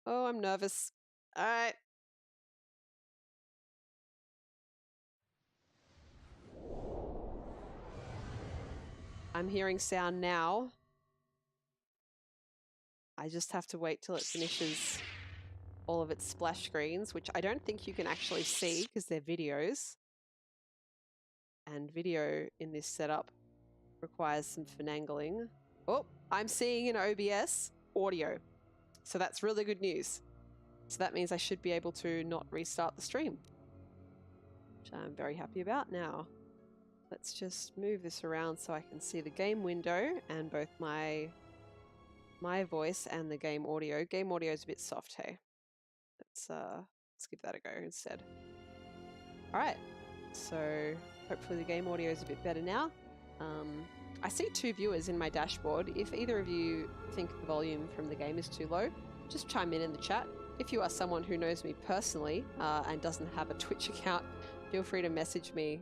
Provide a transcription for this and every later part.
Oh, I'm nervous. All right. I'm hearing sound now. I just have to wait till it finishes all of its splash screens, which I don't think you can actually see because they're videos. And video in this setup requires some finagling. Oh, I'm seeing in OBS audio. So that's really good news. So that means I should be able to not restart the stream, which I'm very happy about now. Let's just move this around so I can see the game window and both my voice and the game audio. Game audio is a bit soft, hey. Let's give that a go instead. All right, so hopefully the game audio is a bit better now. I see 2 viewers in my dashboard. If either of you think the volume from the game is too low, just chime in the chat. If you are someone who knows me personally and doesn't have a Twitch account, feel free to message me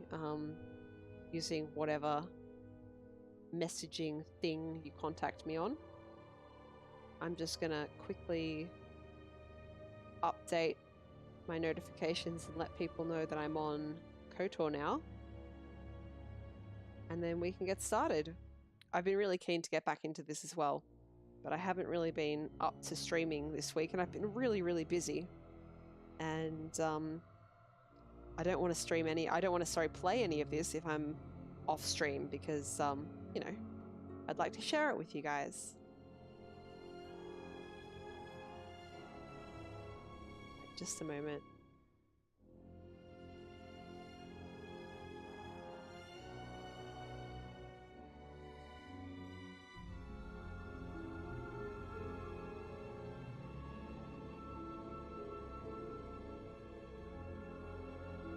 using whatever messaging thing you contact me on. I'm just gonna quickly update my notifications and let people know that I'm on KOTOR now. And then we can get started. I've been really keen to get back into this as well, but I haven't really been up to streaming this week, and I've been really, really busy. And I don't want to stream any, I don't want to, play any of this if I'm off stream because, you know, I'd like to share it with you guys. Just a moment.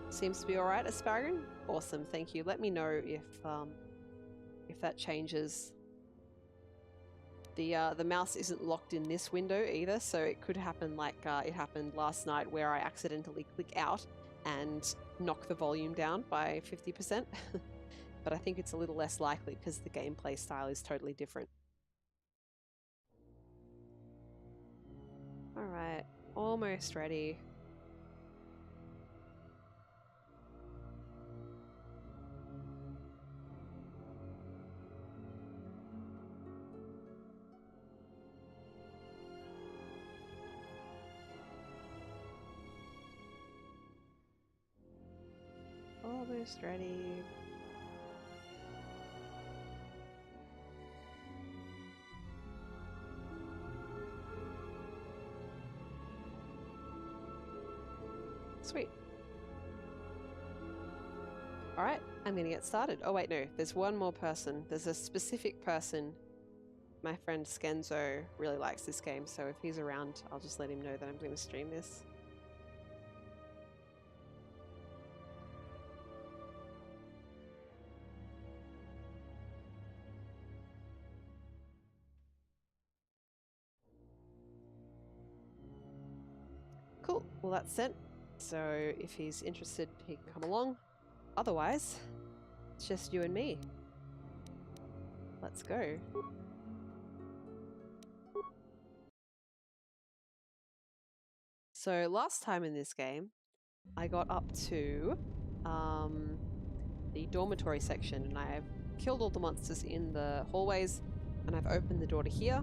Seems to be all right, Asparagon. Awesome, thank you. Let me know if that changes. The mouse isn't locked in this window either, so it could happen like it happened last night where I accidentally click out and knock the volume down by 50%. But I think it's a little less likely because the gameplay style is totally different. All right, almost ready. Almost ready. Sweet. All right, I'm gonna get started. Oh wait, no, there's one more person. There's a specific person. My friend Skenzo really likes this game, so if he's around, I'll just let him know that I'm gonna stream this. Cool, well that's sent. So if he's interested, he can come along. Otherwise, it's just you and me. Let's go. So last time in this game, I got up to the dormitory section and I've killed all the monsters in the hallways and I've opened the door to here.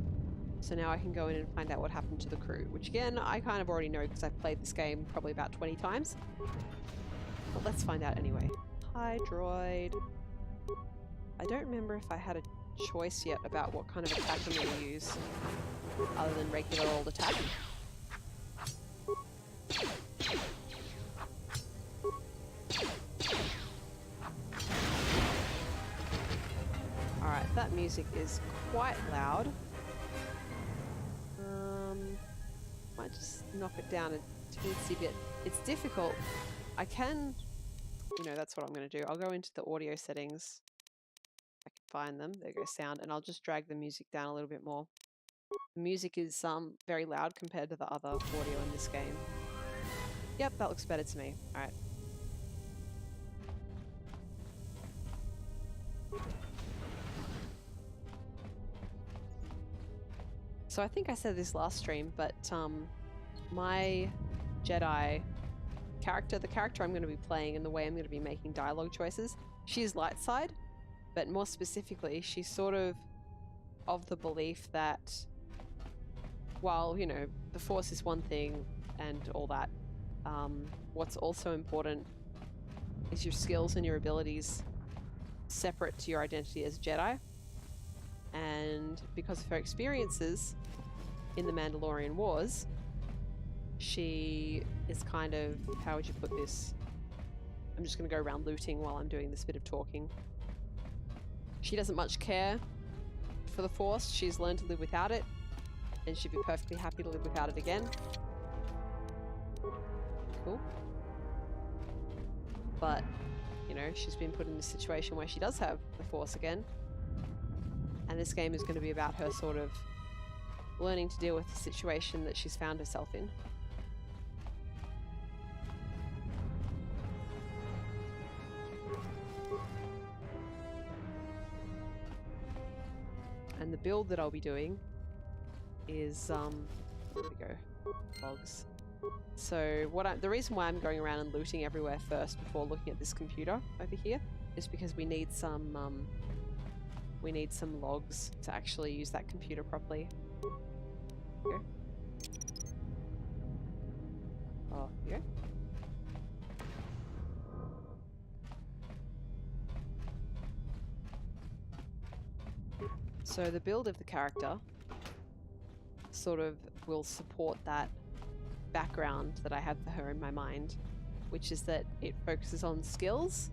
So now I can go in and find out what happened to the crew, which again, I kind of already know because I've played this game probably about 20 times. But let's find out anyway. Hi, droid. I don't remember if I had a choice yet about what kind of attack I'm going to use, other than regular old attack. Alright, that music is quite loud. Might just knock it down a teensy bit. It's difficult. I can, you know, that's what I'm going to do. I'll go into the audio settings. I can find them. There goes sound, and I'll just drag the music down a little bit more. The music is very loud compared to the other audio in this game. Yep, that looks better to me. All right. So I think I said this last stream, but my Jedi character, the character I'm going to be playing and the way I'm going to be making dialogue choices, she is light side, but more specifically, she's sort of the belief that while, you know, the Force is one thing and all that, what's also important is your skills and your abilities separate to your identity as Jedi. And because of her experiences in the Mandalorian Wars, she is kind of, how would you put this? I'm just going to go around looting while I'm doing this bit of talking. She doesn't much care for the Force. She's learned to live without it, and she'd be perfectly happy to live without it again. Cool. But, you know, she's been put in a situation where she does have the Force again. And this game is going to be about her sort of learning to deal with the situation that she's found herself in. And the build that I'll be doing is, there we go, logs. So the reason why I'm going around and looting everywhere first before looking at this computer over here is because we need some logs to actually use that computer properly. Here. Oh, here. So the build of the character sort of will support that background that I have for her in my mind, which is that it focuses on skills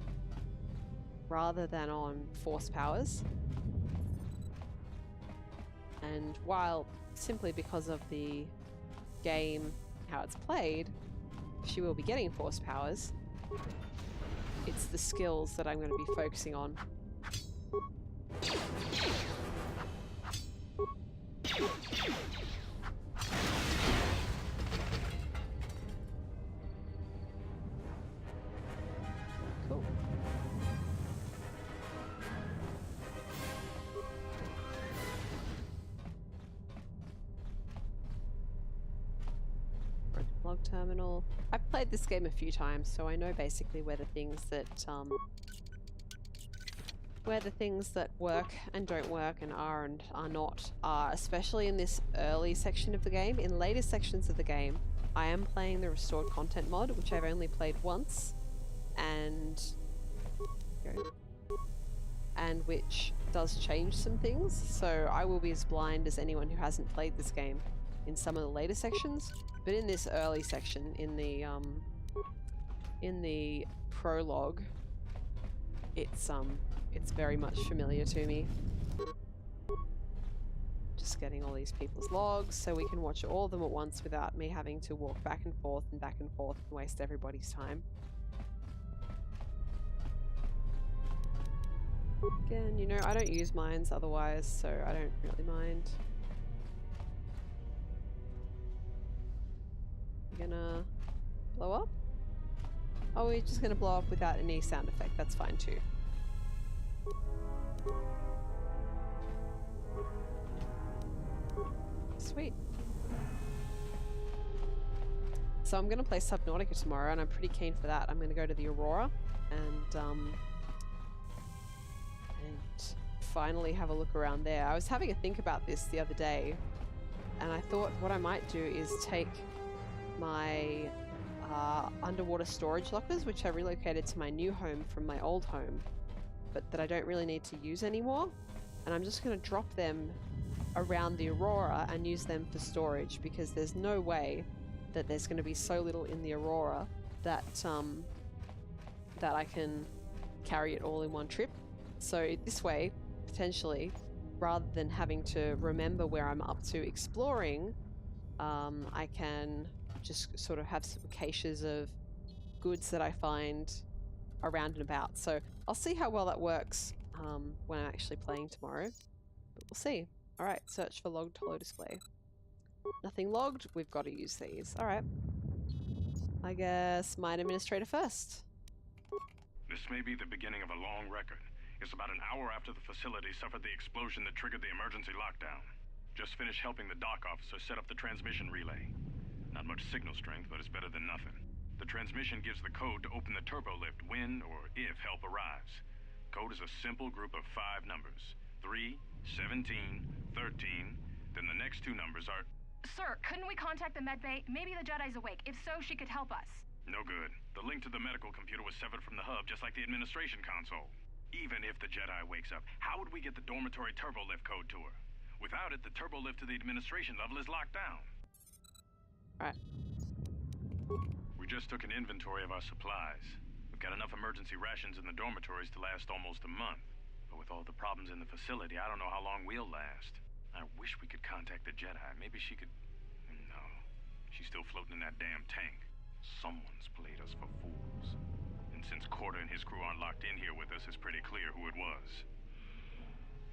rather than on Force powers. And while simply because of the game, how it's played, she will be getting Force powers, it's the skills that I'm going to be focusing on. Cool. Broken log terminal. I've played this game a few times, so I know basically where the things that work and don't work and are not are, especially in this early section of the game. In later sections of the game, I am playing the restored content mod, which I've only played once, and which does change some things. So I will be as blind as anyone who hasn't played this game in some of the later sections, but in this early section, in the prologue, it's very much familiar to me. Just getting all these people's logs so we can watch all of them at once without me having to walk back and forth and waste everybody's time. Again, you know, I don't use mines otherwise, so I don't really mind. You're gonna blow up? Oh, we're just gonna blow up without any sound effect. That's fine too. Sweet. So I'm going to play Subnautica tomorrow, and I'm pretty keen for that. I'm going to go to the Aurora and finally have a look around there. I was having a think about this the other day, and I thought what I might do is take my underwater storage lockers, which I relocated to my new home from my old home, but that I don't really need to use anymore, and I'm just going to drop them around the Aurora and use them for storage, because there's no way that there's going to be so little in the Aurora that that I can carry it all in one trip. So this way, potentially, rather than having to remember where I'm up to exploring, I can just sort of have some caches of goods that I find around and about. So I'll see how well that works when I'm actually playing tomorrow, but we'll see. All right, search for logged holo display. Nothing logged, we've got to use these. All right. I guess mine administrator first. This may be the beginning of a long record. It's about an hour after the facility suffered the explosion that triggered the emergency lockdown. Just finished helping the dock officer set up the transmission relay. Not much signal strength, but it's better than nothing. The transmission gives the code to open the turbo lift when or if help arrives. Code is a simple group of 5 numbers. 3, 17, 13, then the next 2 numbers are... Sir, couldn't we contact the medbay? Maybe the Jedi's awake. If so, she could help us. No good. The link to the medical computer was severed from the hub, just like the administration console. Even if the Jedi wakes up, how would we get the dormitory turbo lift code to her? Without it, the turbo lift to the administration level is locked down. Right. We just took an inventory of our supplies. We've got enough emergency rations in the dormitories to last almost a month. But with all the problems in the facility, I don't know how long we'll last. I wish we could contact the Jedi. Maybe she could... No. She's still floating in that damn tank. Someone's played us for fools. And since KOTOR and his crew aren't locked in here with us, it's pretty clear who it was.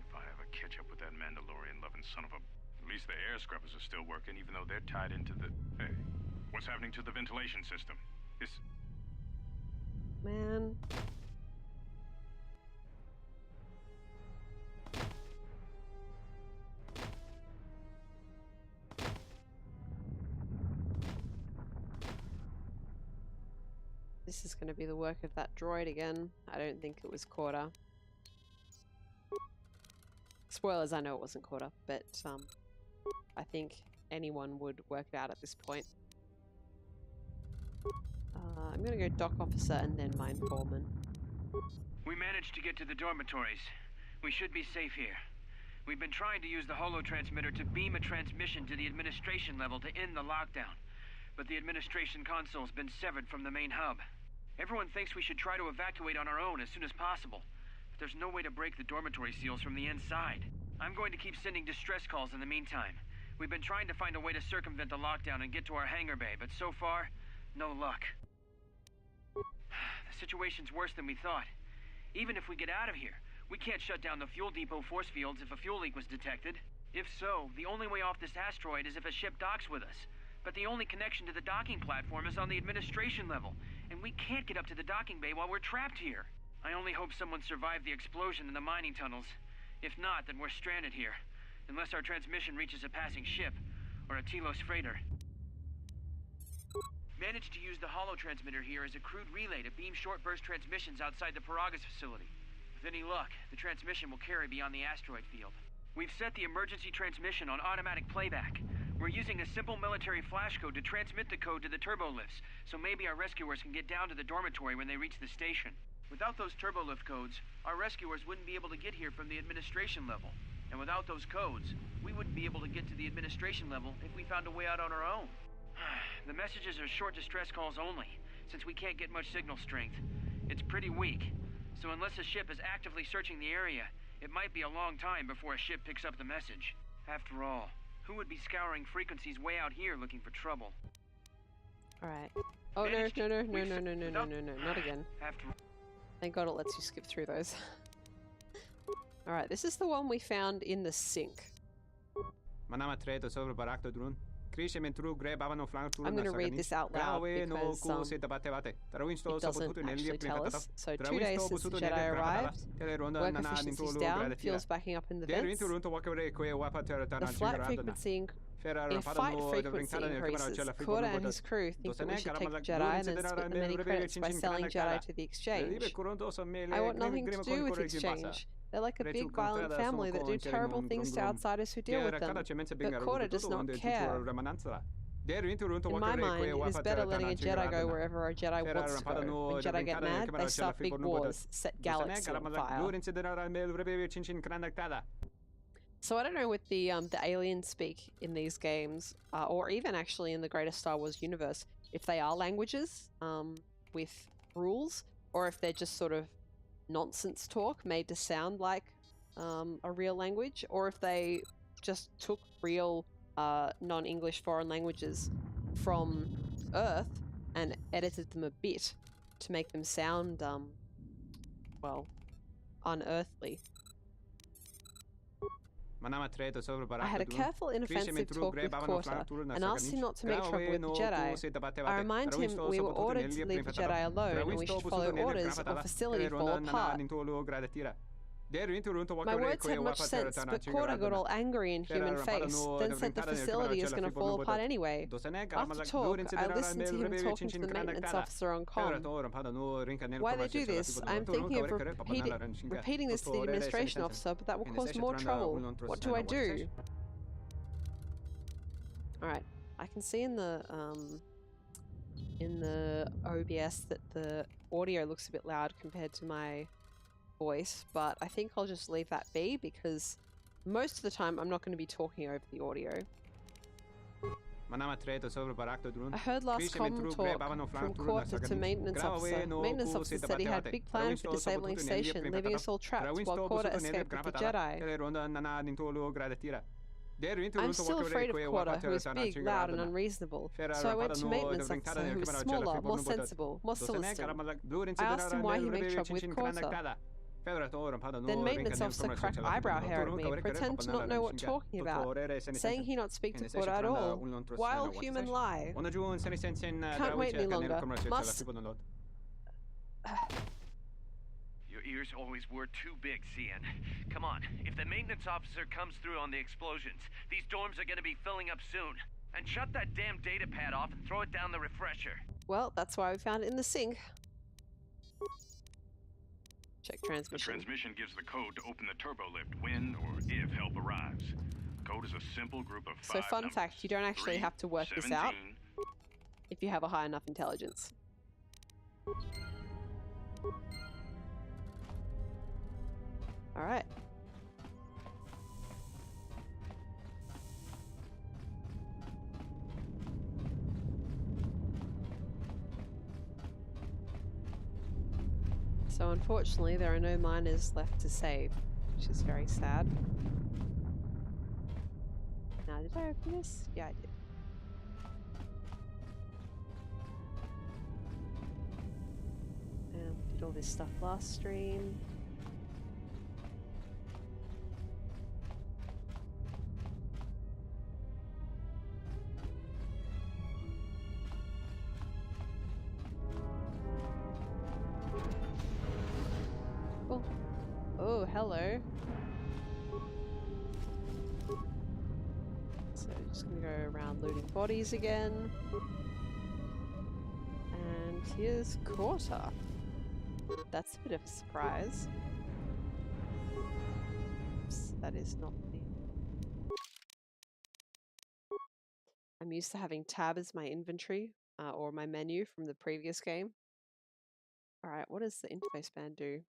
If I ever catch up with that Mandalorian-loving son of a... At least the air scrubbers are still working, even though they're tied into the... Hey, what's happening to the ventilation system? Man. This is going to be the work of that droid again. I don't think it was KOTOR. Spoilers, I know it wasn't KOTOR, but I think anyone would work it out at this point. I'm going to go dock officer and then mine foreman. We managed to get to the dormitories. We should be safe here. We've been trying to use the holo transmitter to beam a transmission to the administration level to end the lockdown. But the administration console's been severed from the main hub. Everyone thinks we should try to evacuate on our own as soon as possible. But there's no way to break the dormitory seals from the inside. I'm going to keep sending distress calls in the meantime. We've been trying to find a way to circumvent the lockdown and get to our hangar bay, but so far, no luck. The situation's worse than we thought. Even if we get out of here, we can't shut down the fuel depot force fields if a fuel leak was detected. If so, the only way off this asteroid is if a ship docks with us. But the only connection to the docking platform is on the administration level, and we can't get up to the docking bay while we're trapped here. I only hope someone survived the explosion in the mining tunnels. If not, then we're stranded here. Unless our transmission reaches a passing ship, or a Telos freighter. Managed to use the holo transmitter here as a crude relay to beam short-burst transmissions outside the Paragas facility. With any luck, the transmission will carry beyond the asteroid field. We've set the emergency transmission on automatic playback. We're using a simple military flash code to transmit the code to the turbo lifts, so maybe our rescuers can get down to the dormitory when they reach the station. Without those turbo lift codes, our rescuers wouldn't be able to get here from the administration level. And without those codes, we wouldn't be able to get to the administration level if we found a way out on our own. The messages are short distress calls only, since we can't get much signal strength. It's pretty weak, so unless a ship is actively searching the area, it might be a long time before a ship picks up the message. After all, who would be scouring frequencies way out here looking for trouble? Alright. Oh, no, not again. Thank God it lets you skip through those. Alright, this is the one we found in the sink. I'm going to read this out loud because it doesn't actually tell us. So 2 days since the Jedi arrived, work efficiency's down, fuel's backing up in the vents, the flight frequency increases. KOTOR and his crew think that we should take the Jedi and then split the many credits by selling Jedi to the exchange. I want nothing to do with exchange. They're like a big violent family that do terrible things to outsiders who deal with them. But KOTOR does not care. In my mind, it is better letting a Jedi go wherever a Jedi wants to go. When Jedi get mad, they start big wars, set galaxy on fire. So I don't know with the alien speak in these games, or even actually in the greater Star Wars universe, if they are languages with rules, or if they're just sort of nonsense talk made to sound like a real language, or if they just took real non-English foreign languages from Earth and edited them a bit to make them sound, well, unearthly. I had a careful inoffensive talk with KOTOR and asked him not to make trouble with the Jedi. I remind him we were ordered to leave the Jedi alone and we should follow orders or facility fall apart. My words had much sense, but KOTOR got all angry in human face, then said the facility is going to fall apart anyway. After talk, I listened to him talking to the maintenance officer on comm. Why they do this? I'm thinking of repeating this to the administration officer, but that will cause more trouble. What do I do? Alright, I can see in the OBS that the audio looks a bit loud compared to my voice, but I think I'll just leave that be because most of the time I'm not going to be talking over the audio. I heard last comm talk from KOTOR to maintenance officer. Maintenance officer said he had big plans for disabling station, leaving us all trapped while KOTOR escaped with the Jedi. I'm still afraid of KOTOR, who is big, loud, and unreasonable. So I went to maintenance officer, who is smaller, more sensible, more solicited. I asked him why he made trouble with KOTOR. Then maintenance officer cracked eyebrow hair at me, pretend to not know what talking about, saying he not speak to KOTOR at all. Wild human lie. Can't wait any longer. Must... Your ears always were too big, CN. Come on, if the maintenance officer comes through on the explosions, these dorms are gonna be filling up soon. And shut that damn data pad off and throw it down the refresher. Well, that's why we found it in the sink. Check transmission. The transmission gives the code to open the turbo lift when or if help arrives. Code is a simple group of 5 So fun numbers. fact, you don't actually 3, have to work 17, this out if you have a high enough intelligence. Alright. So unfortunately there are no miners left to save, which is very sad. Now did I open this? Yeah, I did. Did all this stuff last stream. Oh, hello. So just gonna go around looting bodies again. And here's KOTOR. That's a bit of a surprise. Oops, that is not the... I'm used to having tab as my inventory, or my menu from the previous game. Alright, what does the interface band do?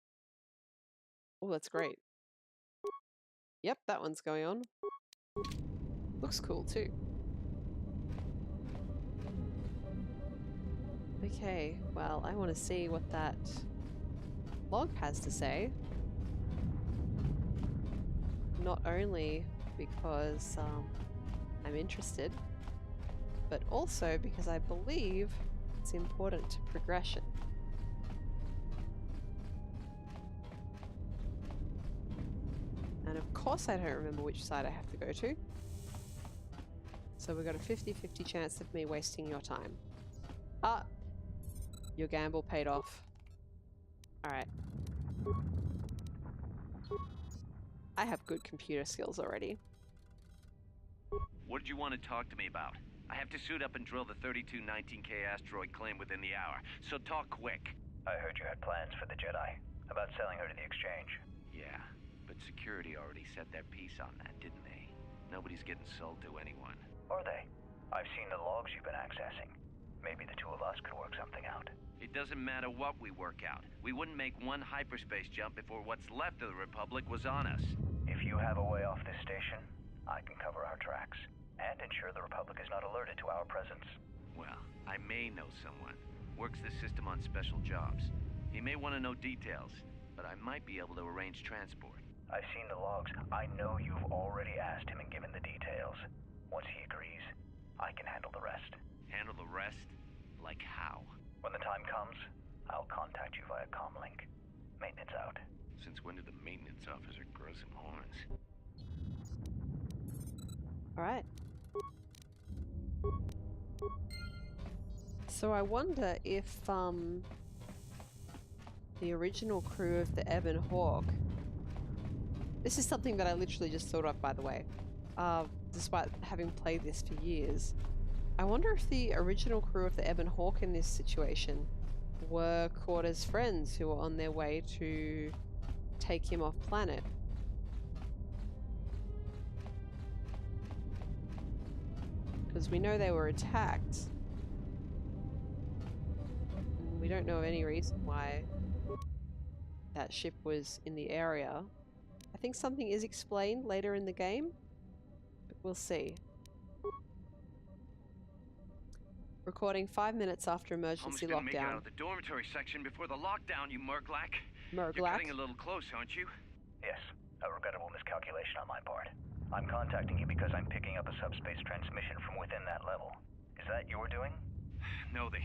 Oh, that's great. Yep, that one's going on. Looks cool too. Okay, well, I want to see what that log has to say. Not only because I'm interested, but also because I believe it's important to progression. And of course I don't remember which side I have to go to. So we've got a 50-50 chance of me wasting your time. Ah! Your gamble paid off. Alright. I have good computer skills already. What did you want to talk to me about? I have to suit up and drill the 3219K asteroid claim within the hour, so talk quick. I heard you had plans for the Jedi, about selling her to the exchange. Yeah, but security already set their piece on that, didn't they? Nobody's getting sold to anyone. Are they? I've seen the logs you've been accessing. Maybe the two of us could work something out. It doesn't matter what we work out. We wouldn't make one hyperspace jump before what's left of the Republic was on us. If you have a way off this station, I can cover our tracks, and ensure the Republic is not alerted to our presence. Well, I may know someone. Works this system on special jobs. He may want to know details, but I might be able to arrange transport. I've seen the logs. I know you've already asked him and given the details. Once he agrees, I can handle the rest. Handle the rest? Like how? When the time comes, I'll contact you via comlink. Maintenance out. Since when did the maintenance officer grow some horns? Alright. So I wonder if the original crew of the Ebon Hawk This is something that I literally just thought of, by the way, despite having played this for years. I wonder if the original crew of the Ebon Hawk in this situation were KOTOR's friends who were on their way to take him off planet. Because we know they were attacked. And we don't know of any reason why that ship was in the area. I think something is explained later in the game, but we'll see. Recording 5 minutes after emergency Almost didn't make it out lockdown. of the dormitory section before the lockdown, you Murglak. You're Murglak. cutting a little close, aren't you? Yes, a regrettable miscalculation on my part. I'm contacting you because I'm picking up a subspace transmission from within that level. Is that your doing? No, they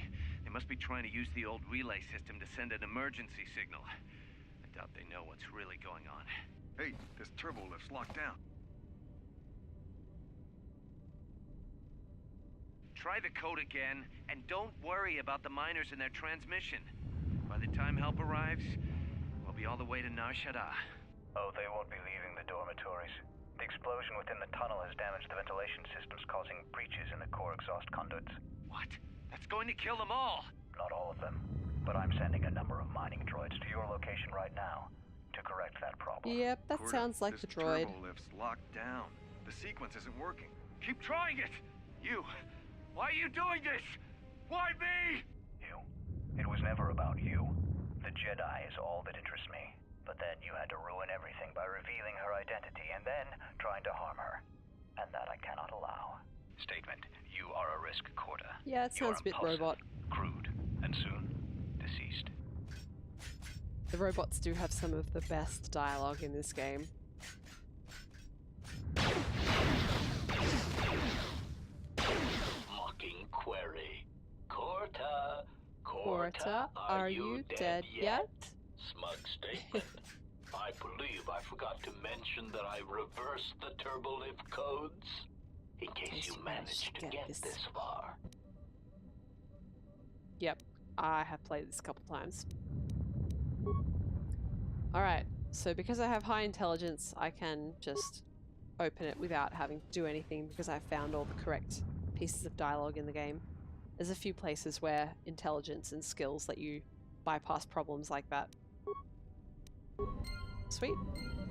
must be trying to use the old relay system to send an emergency signal. I doubt they know what's really going on. Hey, this turbo lift's locked down. Try the code again, and don't worry about the miners and their transmission. By the time help arrives, we'll be all the way to Nar Shaddaa. Oh, they won't be leaving the dormitories. The explosion within the tunnel has damaged the ventilation systems, causing breaches in the core exhaust conduits. What? That's going to kill them all! Not all of them, but I'm sending a number of mining droids to your location right now to correct that problem. Yep, that Corda, sounds like the this droid. turbo lift's locked down. The sequence isn't working. Keep trying it! You! Why are you doing this? Why me? You. It was never about you. The Jedi is all that interests me. But then you had to ruin everything by revealing her identity and then trying to harm her. And that I cannot allow. Statement. You are a risk, Corda. Yeah, it sounds a bit robot. Crude, and soon deceased. The robots do have some of the best dialogue in this game. Mocking query. Corta. Corta, are you dead yet? Smug statement. I believe I forgot to mention that I reversed the turbolift codes. In case you managed to get this far. Yep, I have played this a couple times. Alright, so because I have high intelligence, I can just open it without having to do anything because I found all the correct pieces of dialogue in the game. There's a few places where intelligence and skills let you bypass problems like that. Sweet.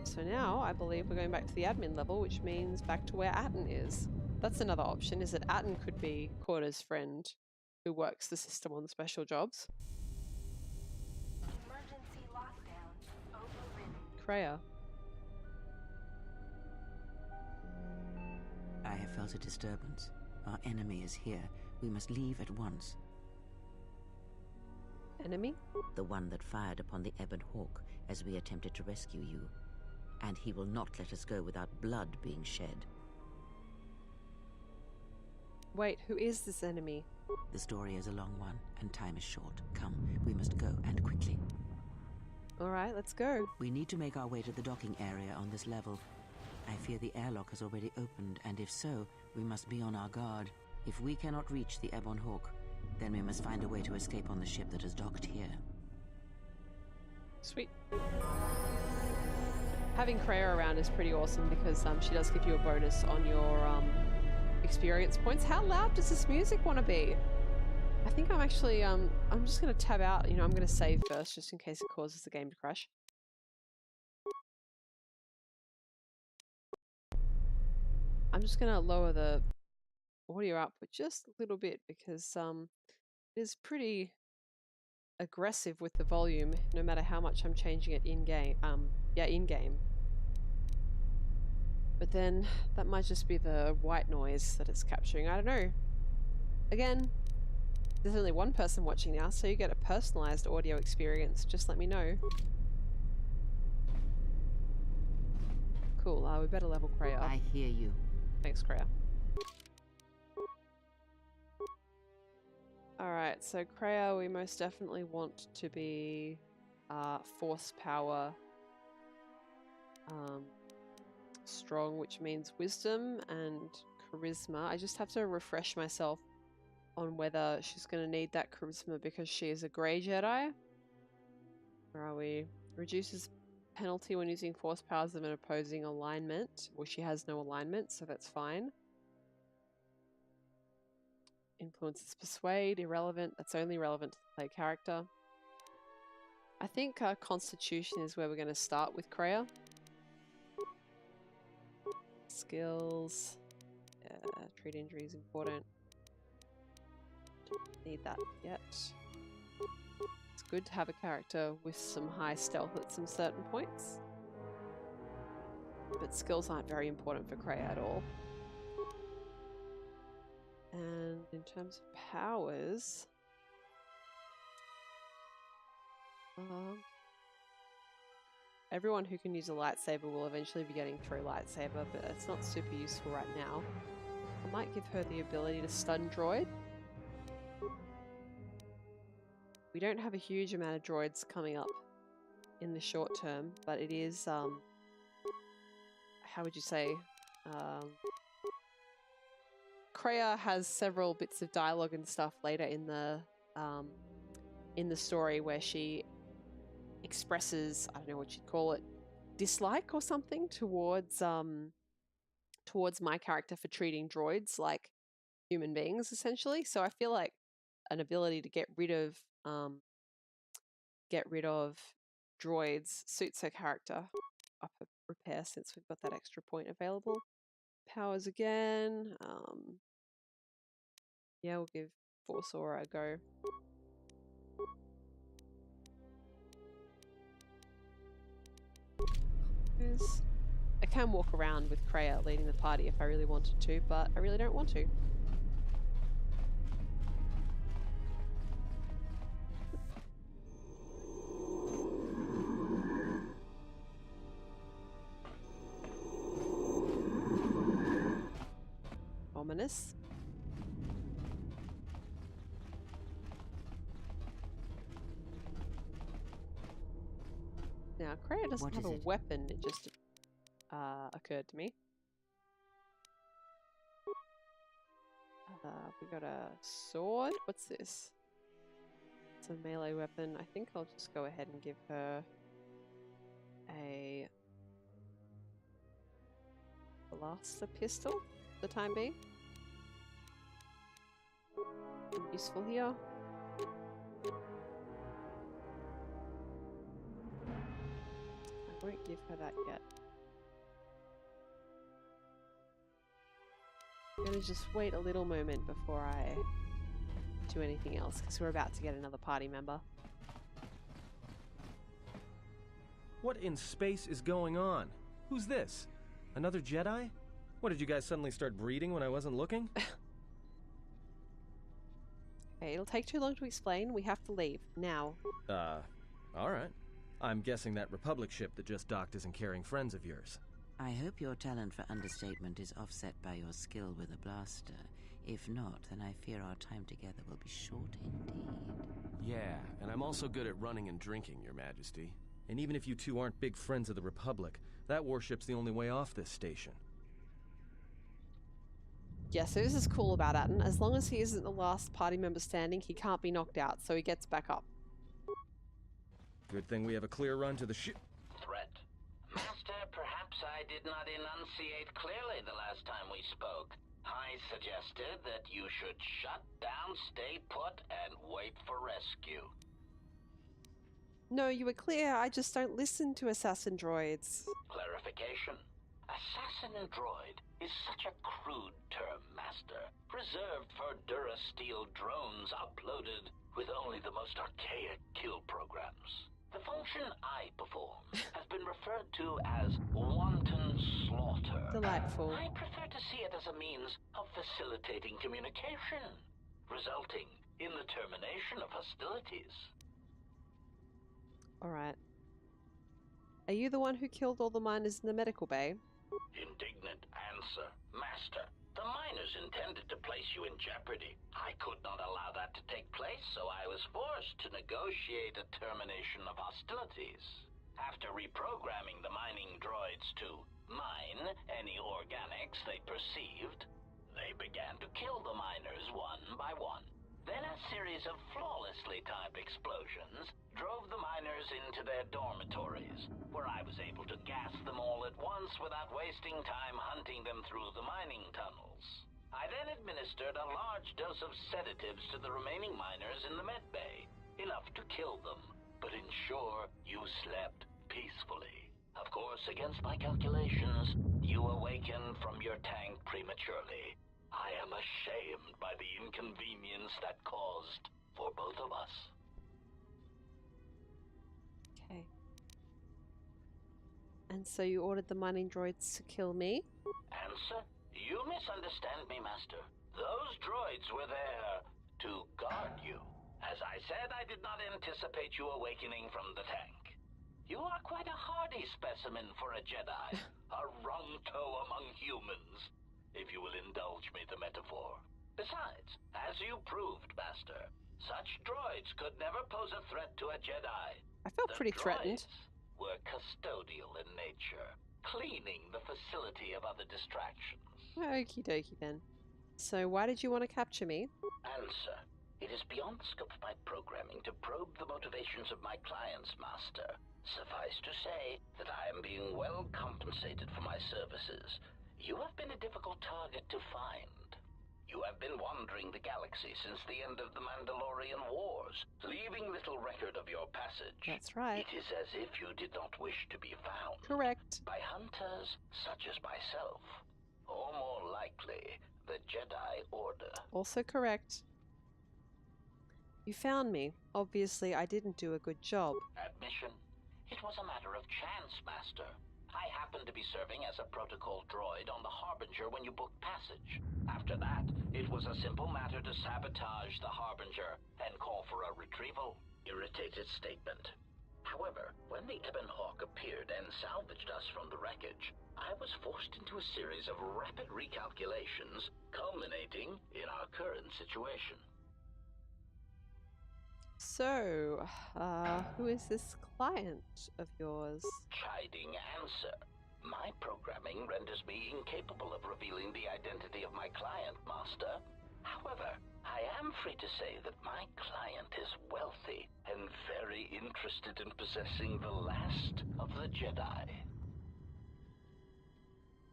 So now I believe we're going back to the admin level, which means back to where Atten is. That's another option, is that Atten could be KOTOR's friend who works the system on the special jobs. Emergency lockdown overridden. Kreia. I have felt a disturbance. Our enemy is here. We must leave at once. Enemy? The one that fired upon the Ebon Hawk as we attempted to rescue you. And he will not let us go without blood being shed. Wait, who is this enemy? The story is a long one, and time is short. Come, we must go, and quickly. Alright, let's go. We need to make our way to the docking area on this level. I fear the airlock has already opened, and if so, we must be on our guard. If we cannot reach the Ebon Hawk, then we must find a way to escape on the ship that is docked here. Sweet. Having Kreia around is pretty awesome because she does give you a bonus on your experience points. How loud does this music want to be? I think I'm actually, I'm just going to tab out, I'm going to save first just in case it causes the game to crash. I'm just going to lower the audio output just a little bit because it is pretty aggressive with the volume no matter how much I'm changing it in-game. In-game. But then that might just be the white noise that it's capturing. I don't know. Again, there's only one person watching now, so you get a personalized audio experience. Just let me know. Cool. We better level Kreia. I hear you. Thanks, Kreia. Alright, so Kreia we most definitely want to be force power strong, which means wisdom and charisma. I just have to refresh myself on whether she's going to need that charisma because she is a grey Jedi. Where are we? Reduces Penalty when using force powers of an opposing alignment. Well, she has no alignment, so that's fine. Influences persuade, irrelevant. That's only relevant to the play character. I think Constitution is where we're going to start with Kreia. Skills. Treat injury is important. Don't need that yet. It's good to have a character with some high stealth at some certain points. But skills aren't very important for Kreia at all. And in terms of powers... everyone who can use a lightsaber will eventually be getting through lightsaber, but it's not super useful right now. I might give her the ability to stun droid. We don't have a huge amount of droids coming up in the short term, but it is, how would you say, Kreia has several bits of dialogue and stuff later in the story where she expresses, I don't know what you'd call it, dislike or something towards my character for treating droids like human beings, essentially. So I feel like an ability to get rid of droids suits her character. Up a repair since we've got that extra point available. Powers again. Yeah, we'll give Force Aura a go. I can walk around with Kreia leading the party if I really wanted to, but I really don't want to. Ominous. Now, Kreia doesn't have a weapon, it just occurred to me. We got a sword. What's this? It's a melee weapon. I think I'll just go ahead and give her a blaster pistol for the time being. Useful here. I won't give her that yet. I'm gonna just wait a little moment before I do anything else, because we're about to get another party member. What in space is going on? Who's this? Another Jedi? What, did you guys suddenly start breeding when I wasn't looking? Okay, it'll take too long to explain. We have to leave. Now. Alright. I'm guessing that Republic ship that just docked isn't carrying friends of yours. I hope your talent for understatement is offset by your skill with a blaster. If not, then I fear our time together will be short indeed. Yeah, and I'm also good at running and drinking, Your Majesty. And even if you two aren't big friends of the Republic, that warship's the only way off this station. Yeah, so this is cool about Atten. As long as he isn't the last party member standing, he can't be knocked out, so he gets back up. Good thing we have a clear run to the ship. Threat. Master, perhaps I did not enunciate clearly the last time we spoke. I suggested that you should shut down, stay put, and wait for rescue. No, you were clear. I just don't listen to assassin droids. Clarification. Assassin droid is such a crude term, Master, reserved for Durasteel drones uploaded with only the most archaic kill programs. The function I perform has been referred to as wanton slaughter. Delightful. I prefer to see it as a means of facilitating communication, resulting in the termination of hostilities. Alright. Are you the one who killed all the miners in the medical bay? Indignant answer. Master, the miners intended to place you in jeopardy. I could not allow that to take place, so I was forced to negotiate a termination of hostilities. After reprogramming the mining droids to mine any organics they perceived, they began to kill the miners one by one. Then a series series of flawlessly timed explosions drove the miners into their dormitories, where I was able to gas them all at once without wasting time hunting them through the mining tunnels. I then administered a large dose of sedatives to the remaining miners in the medbay, enough to kill them, but ensure you slept peacefully. Of course, against my calculations, you awakened from your tank prematurely. I am ashamed by the inconvenience that caused for both of us. Okay. And so you ordered the mining droids to kill me? Answer? You misunderstand me, Master. Those droids were there to guard you. As I said, I did not anticipate you awakening from the tank. You are quite a hardy specimen for a Jedi, a wrong-toe among humans, if you will indulge me the metaphor. Besides, as you proved, Master, such droids could never pose a threat to a Jedi. I felt pretty threatened. Were custodial in nature, cleaning the facility of other distractions. Okie dokie then. So why did you want to capture me? Answer. It is beyond the scope of my programming to probe the motivations of my clients, Master. Suffice to say that I am being well compensated for my services. You have been a difficult target to find. You have been wandering the galaxy since the end of the Mandalorian Wars, leaving little record of your passage. That's right. It is as if you did not wish to be found. Correct. By hunters such as myself, or more likely, the Jedi Order. Also correct. You found me. Obviously, I didn't do a good job. Admission? It was a matter of chance, Master. I happened to be serving as a protocol droid on the Harbinger when you booked passage. After that, it was a simple matter to sabotage the Harbinger and call for a retrieval. Irritated statement. However, when the Ebon Hawk appeared and salvaged us from the wreckage, I was forced into a series of rapid recalculations, culminating in our current situation. So, who is this client of yours? Chiding answer. My programming renders me incapable of revealing the identity of my client, Master. However, I am free to say that my client is wealthy and very interested in possessing the last of the Jedi.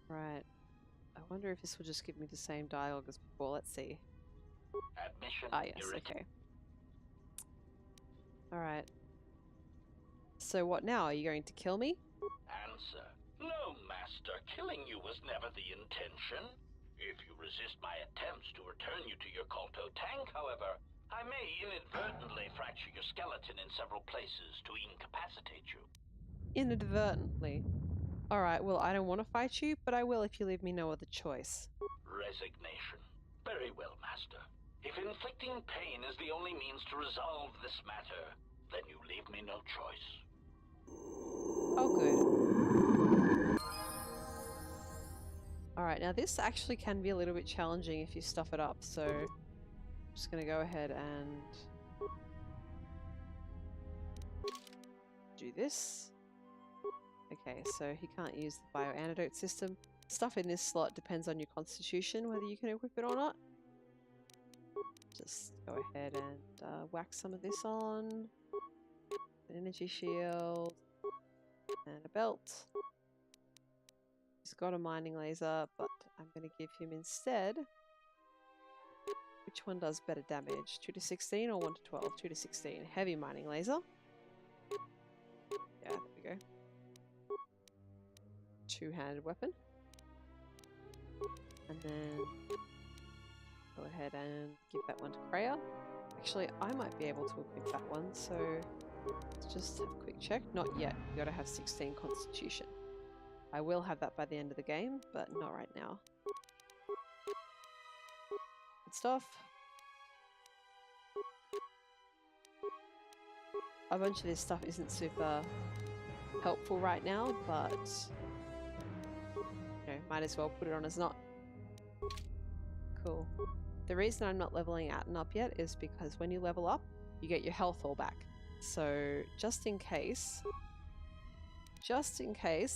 Right. I wonder if this will just give me the same dialogue as before. Let's see. Admission. Ah, yes, okay. Alright. So what now? Are you going to kill me? Answer. No, Master. Killing you was never the intention. If you resist my attempts to return you to your KOTOR tank, however, I may inadvertently fracture your skeleton in several places to incapacitate you. Inadvertently. Alright, well, I don't want to fight you, but I will if you leave me no other choice. Resignation. Very well, Master. If inflicting pain is the only means to resolve this matter, then you leave me no choice. Oh, good. Alright, now this actually can be a little bit challenging if you stuff it up, so I'm just going to go ahead and do this. Okay, so he can't use the bioantidote system. Stuff in this slot depends on your constitution, whether you can equip it or not. Just go ahead and whack some of this on. An energy shield. And a belt. He's got a mining laser, but I'm going to give him instead... Which one does better damage? 2 to 16 or 1 to 12? 2 to 16. Heavy mining laser. Yeah, there we go. Two-handed weapon. And then go ahead and give that one to Kreia. Actually, I might be able to equip that one, so let's just have a quick check. Not yet. You gotta have 16 constitution. I will have that by the end of the game, but not right now. Good stuff. A bunch of this stuff isn't super helpful right now, but you know, might as well put it on as not. Cool. The reason I'm not leveling Atten up yet is because when you level up, you get your health all back. So just in case,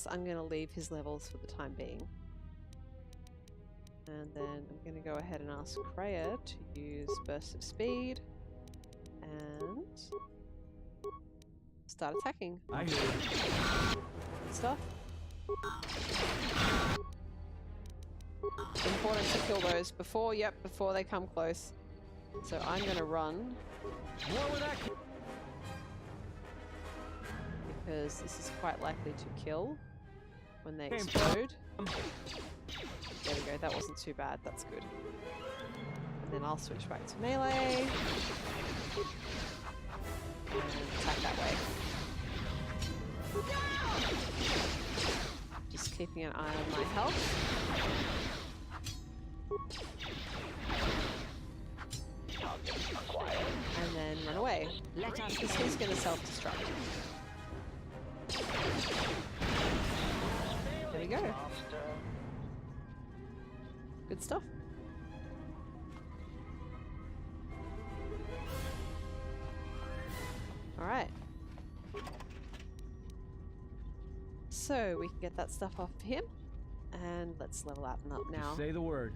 I'm going to leave his levels for the time being. And then I'm going to go ahead and ask Kreia to use Burst of Speed. And start attacking. I hear you. Good stuff. Important to kill those before they come close. So I'm gonna run. More with that. Because this is quite likely to kill when they explode. There we go, that wasn't too bad, that's good. And then I'll switch back to melee. And attack that way. Just keeping an eye on my health. And then run away. Let us Because he's going to self-destruct. There we go. Good stuff. Alright. So we can get that stuff off him. And let's level up and up now. Just say the word.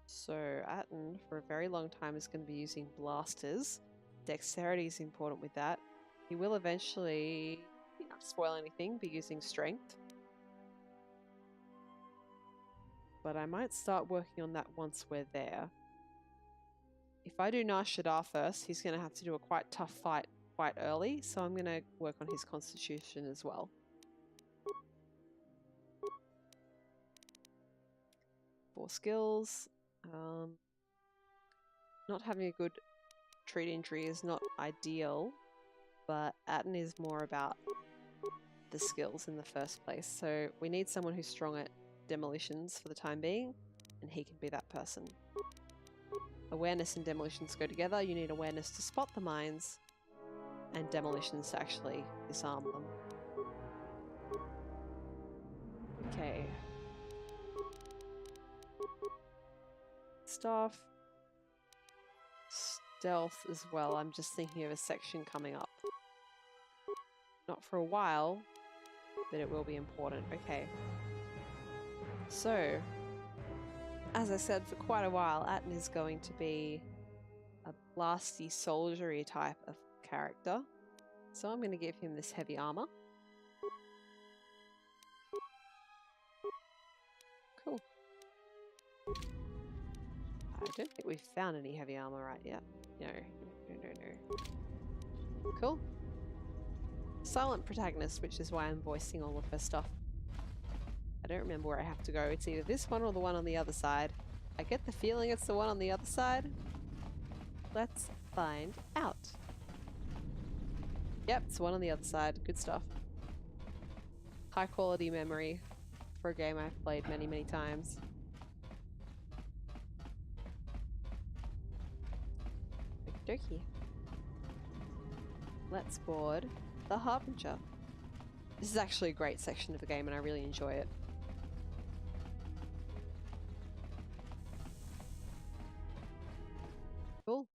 So Atten, for a very long time, is going to be using blasters. Dexterity is important with that. He will eventually, not to spoil anything, be using strength. But I might start working on that once we're there. If I do Nar Shaddaa first, he's going to have to do a quite tough fight quite early, so I'm going to work on his constitution as well. Four skills. Not having a good treat injury is not ideal, but Atten is more about the skills in the first place. So we need someone who's strong at demolitions for the time being, and he can be that person. Awareness and demolitions go together. You need awareness to spot the mines, and demolitions to actually disarm them. Okay. Staff. Stealth as well. I'm just thinking of a section coming up. Not for a while, but it will be important. Okay. So, as I said, for quite a while, Atten is going to be a blasty, soldiery type of character. So I'm going to give him this heavy armor. Cool. I don't think we've found any heavy armor right yet. No. Cool. Silent protagonist, which is why I'm voicing all of her stuff. I don't remember where I have to go. It's either this one or the one on the other side. I get the feeling it's the one on the other side. Let's find out. Yep, it's the one on the other side. Good stuff. High quality memory for a game I've played many, many times. Okie dokie. Let's board the Harbinger. This is actually a great section of the game and I really enjoy it. Cool.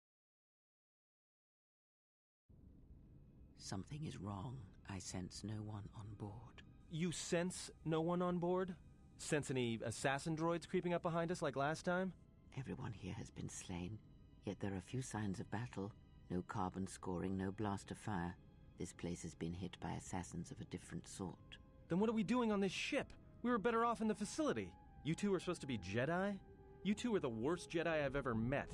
Something is wrong. I sense no one on board. You sense no one on board? Sense any assassin droids creeping up behind us like last time? Everyone here has been slain, yet there are few signs of battle. No carbon scoring, no blaster fire. This place has been hit by assassins of a different sort. Then what are we doing on this ship? We were better off in the facility. You two are supposed to be Jedi? You two are the worst Jedi I've ever met.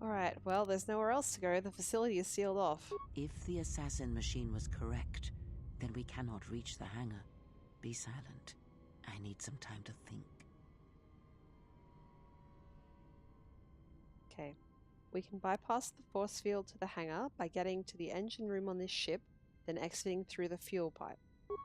Alright, well, there's nowhere else to go. The facility is sealed off. If the assassin machine was correct, then we cannot reach the hangar. Be silent. I need some time to think. Okay. We can bypass the force field to the hangar by getting to the engine room on this ship, then exiting through the fuel pipe.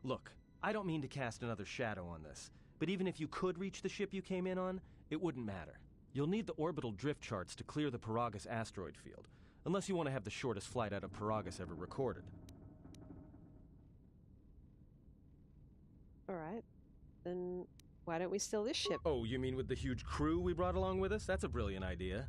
Look, I don't mean to cast another shadow on this, but even if you could reach the ship you came in on, it wouldn't matter. You'll need the orbital drift charts to clear the Paragus asteroid field, unless you want to have the shortest flight out of Paragus ever recorded. Alright. Then why don't we steal this ship? Oh, you mean with the huge crew we brought along with us? That's a brilliant idea.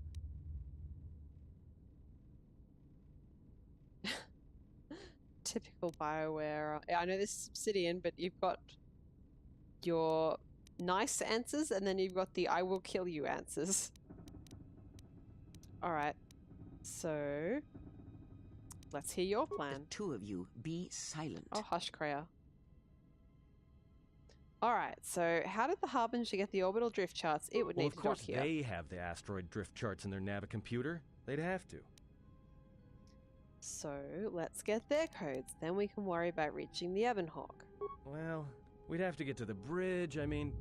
Typical BioWare. I know this is Obsidian, but you've got your nice answers, and then you've got the I will kill you answers. Alright, so let's hear your The plan. two of you, be silent. Oh, hush, Kreia. Alright, so how did the Harbinger get the orbital drift charts? It would Well, need of to course dock here. they have the asteroid drift charts in their navicomputer. They'd have to. So let's get their codes, then we can worry about reaching the Ebonhawk. Well, we'd have to get to the bridge. I mean,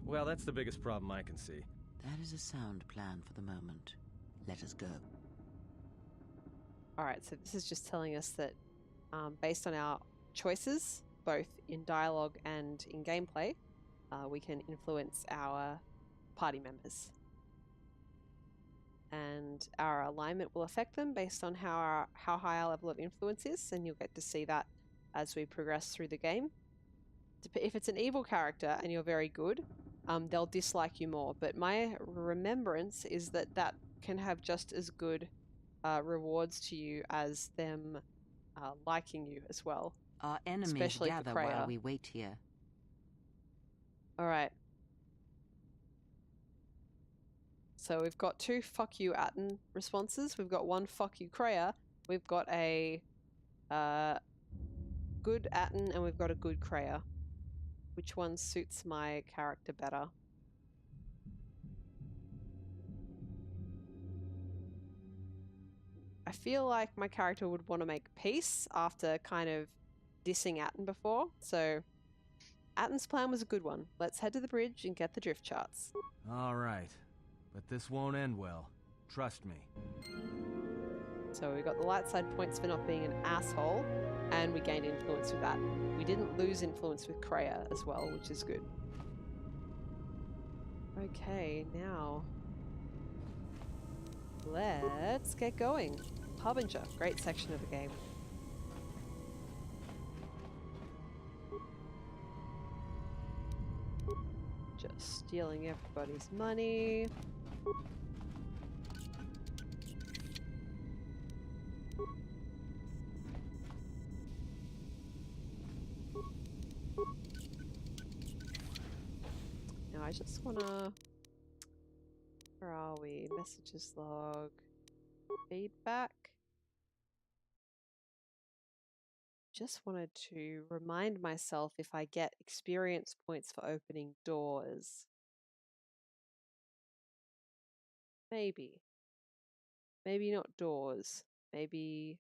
well, that's the biggest problem I can see. That is a sound plan for the moment. Let us go. Alright, so this is just telling us that based on our choices, both in dialogue and in gameplay, we can influence our party members. And our alignment will affect them based on how high our level of influence is, and you'll get to see that as we progress through the game. If it's an evil character and you're very good, they'll dislike you more, but my remembrance is that that can have just as good rewards to you as them liking you as well. Our enemies Especially for gather Kreia. while we wait here. Alright. So we've got 2 fuck you Atten responses. We've got 1 fuck you Kreia. We've got a good Atten and we've got a good Kreia. Which one suits my character better? I feel like my character would want to make peace after kind of dissing Atten before. So Atten's plan was a good one. Let's head to the bridge and get the drift charts. All right. But this won't end well. Trust me. So we got the light side points for not being an asshole, and we gained influence with that. We didn't lose influence with Kreia as well, which is good. Okay, now let's get going. Harbinger, great section of the game. Just stealing everybody's money. Now I just wanna... Where are we? Messages log. Feedback. Just wanted to remind myself if I get experience points for opening doors. Maybe. Maybe not doors. Maybe...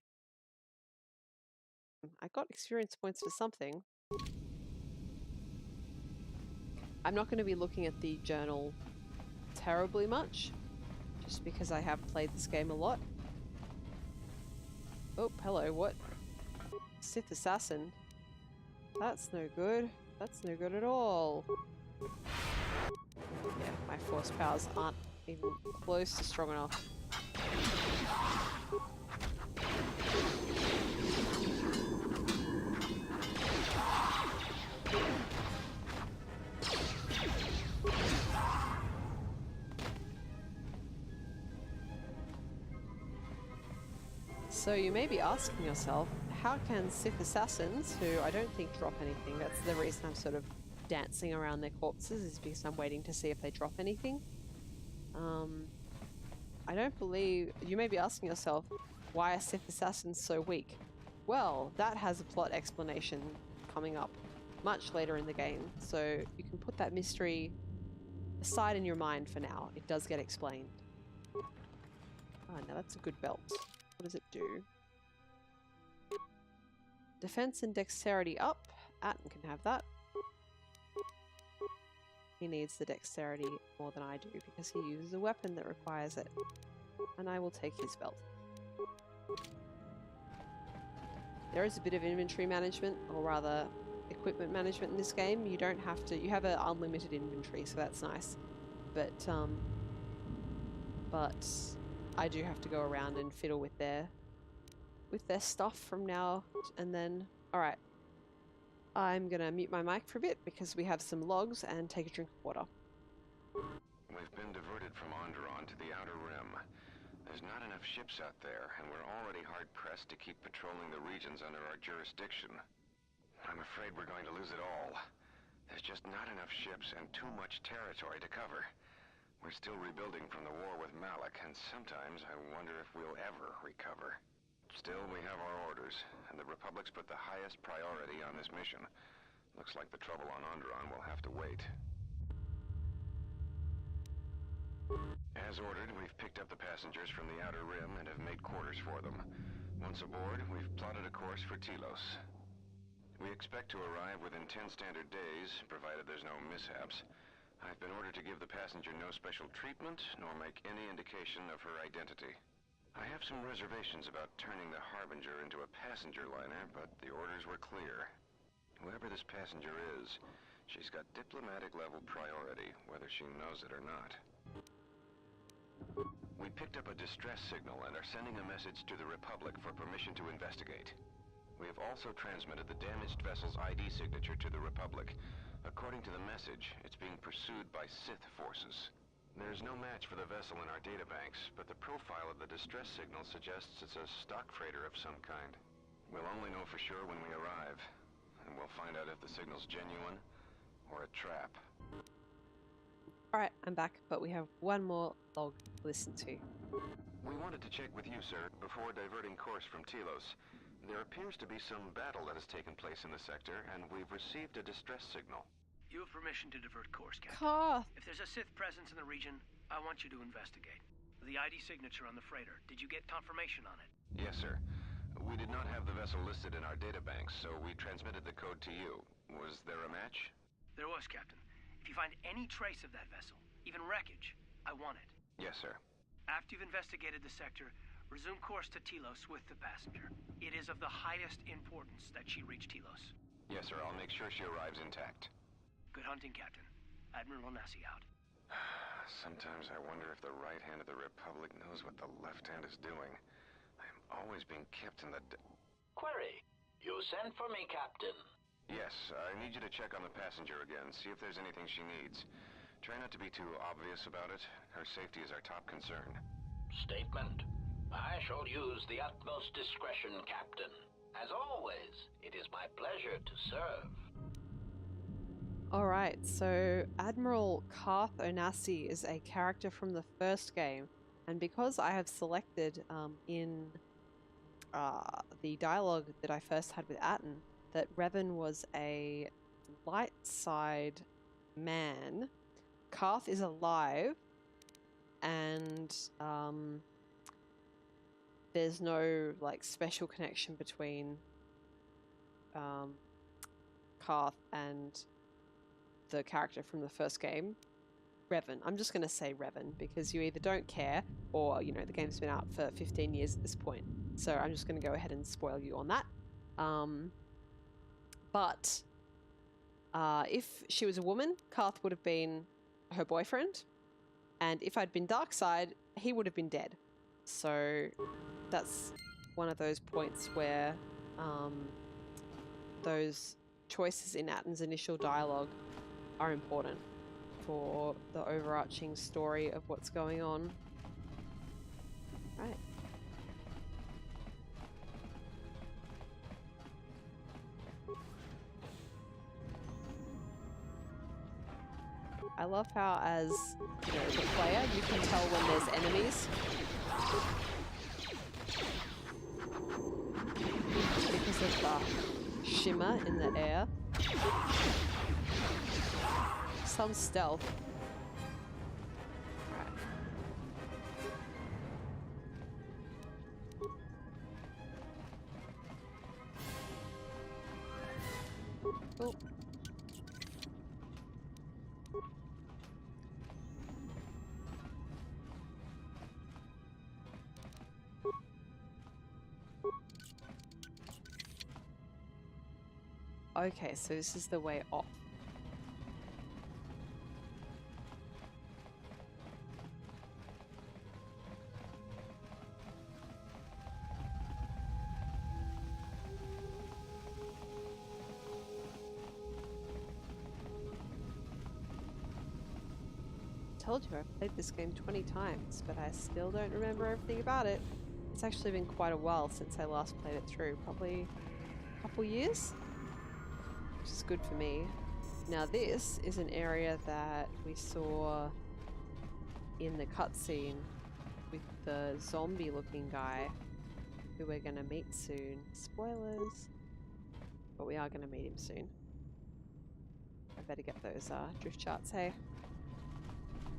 I got experience points for something. I'm not going to be looking at the journal terribly much, just because I have played this game a lot. Oh, hello, what? Sith Assassin? That's no good. That's no good at all. Yeah, my force powers aren't even close to strong enough. So you may be asking yourself, how can Sith assassins, who I don't think drop anything, that's the reason I'm sort of dancing around their corpses, is because I'm waiting to see if they drop anything. I don't believe... You may be asking yourself, why are Sith assassins so weak? Well, that has a plot explanation coming up much later in the game, so you can put that mystery aside in your mind for now. It does get explained. Oh, now that's a good belt. What does it do? Defense and dexterity up. Atten can have that. He needs the dexterity more than I do because he uses a weapon that requires it. And I will take his belt. There is a bit of inventory management, or rather equipment management in this game. You don't have to... You have an unlimited inventory, so that's nice. But I do have to go around and fiddle with their stuff from now and then. Alright. I'm gonna mute my mic for a bit because we have some logs and take a drink of water. We've been diverted from Onderon to the Outer Rim. There's not enough ships out there, and we're already hard-pressed to keep patrolling the regions under our jurisdiction. I'm afraid we're going to lose it all. There's just not enough ships and too much territory to cover. We're still rebuilding from the war with Malik, and sometimes I wonder if we'll ever recover. Still, we have our orders, and the Republic's put the highest priority on this mission. Looks like the trouble on Onderon will have to wait. As ordered, we've picked up the passengers from the Outer Rim and have made quarters for them. Once aboard, we've plotted a course for Telos. We expect to arrive within 10 standard days, provided there's no mishaps. I've been ordered to give the passenger no special treatment, nor make any indication of her identity. I have some reservations about turning the Harbinger into a passenger liner, but the orders were clear. Whoever this passenger is, she's got diplomatic-level priority, whether she knows it or not. We picked up a distress signal and are sending a message to the Republic for permission to investigate. We have also transmitted the damaged vessel's ID signature to the Republic. According to the message, it's being pursued by Sith forces. There's no match for the vessel in our databanks, but the profile of the distress signal suggests it's a stock freighter of some kind. We'll only know for sure when we arrive, and we'll find out if the signal's genuine or a trap. Alright, I'm back, but we have one more log to listen to. We wanted to check with you, sir, before diverting course from Telos. There appears to be some battle that has taken place in the sector, and we've received a distress signal. You have permission to divert course, Captain. Koth! If there's a Sith presence in the region, I want you to investigate. The ID signature on the freighter, did you get confirmation on it? Yes, sir. We did not have the vessel listed in our databanks, so we transmitted the code to you. Was there a match? There was, Captain. If you find any trace of that vessel, even wreckage, I want it. Yes, sir. After you've investigated the sector, resume course to Telos with the passenger. It is of the highest importance that she reach Telos. Yes, sir. I'll make sure she arrives intact. Good hunting, Captain. Admiral Onasi out. Sometimes I wonder if the right hand of the Republic knows what the left hand is doing. I'm always being kept in the... Query. You sent for me, Captain. Yes, I need you to check on the passenger again, see if there's anything she needs. Try not to be too obvious about it. Her safety is our top concern. Statement. I shall use the utmost discretion, Captain. As always, it is my pleasure to serve. Alright, so Admiral Karth Onasi is a character from the first game, and because I have selected in the dialogue that I first had with Atten that Revan was a light side man, Karth is alive, and there's no like special connection between Karth and the character from the first game, Revan. I'm just going to say Revan because you either don't care or, you know, the game's been out for 15 years at this point. So I'm just going to go ahead and spoil you on that. But if she was a woman, Karth would have been her boyfriend. And if I'd been Darkseid, he would have been dead. So that's one of those points where those choices in Atten's initial dialogue are important for the overarching story of what's going on. Right. I love how, as you know, the player, you can tell when there's enemies. Because of the shimmer in the air. Some stealth. Right. Oh. Okay, so this is the way off. Told you I've played this game 20 times, but I still don't remember everything about it. It's actually been quite a while since I last played it through, probably a couple years, which is good for me. Now this is an area that we saw in the cutscene with the zombie-looking guy who we're going to meet soon. Spoilers, but we are going to meet him soon. I better get those drift charts, hey?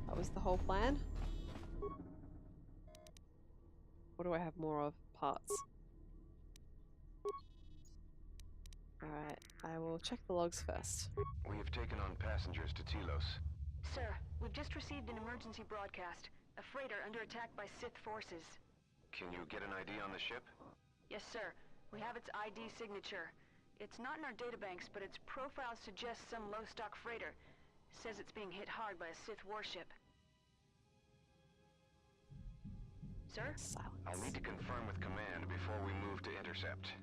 That was the whole plan. What do I have more of? Parts. Alright, I will check the logs first. We have taken on passengers to Telos. Sir, we've just received an emergency broadcast. A freighter under attack by Sith forces. Can you get an ID on the ship? Yes, sir. We have its ID signature. It's not in our databanks, but its profile suggests some low-stock freighter. Says it's being hit hard by a Sith warship. Sir? Silence. I'll need to confirm with command before we move to intercept.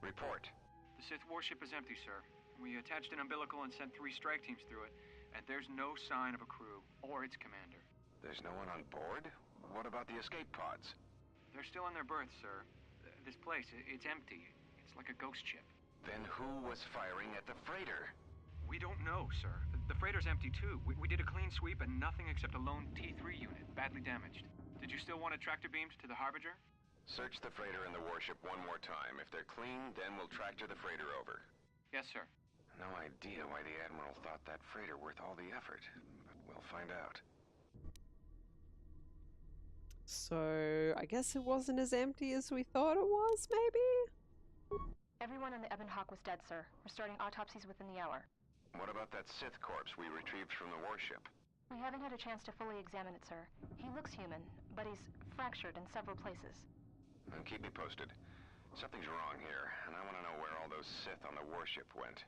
Report. The Sith warship is empty, sir. We attached an umbilical and sent 3 strike teams through it, and there's no sign of a crew or its commander. There's no one on board? What about the escape pods? They're still in their berths, sir. This place, it's empty. It's like a ghost ship. Then who was firing at the freighter? We don't know, sir. The freighter's empty, too. We did a clean sweep and nothing except a lone T3 unit, badly damaged. Did you still want a tractor beamed to the Harbinger? Search the freighter and the warship one more time. If they're clean, then we'll tractor the freighter over. Yes, sir. No idea why the Admiral thought that freighter worth all the effort, but we'll find out. So, I guess it wasn't as empty as we thought it was, maybe? Everyone in the Ebon Hawk was dead, sir. We're starting autopsies within the hour. What about that Sith corpse we retrieved from the warship? We haven't had a chance to fully examine it, sir. He looks human, but he's fractured in several places. And keep me posted. Something's wrong here, and I want to know where all those Sith on the warship went.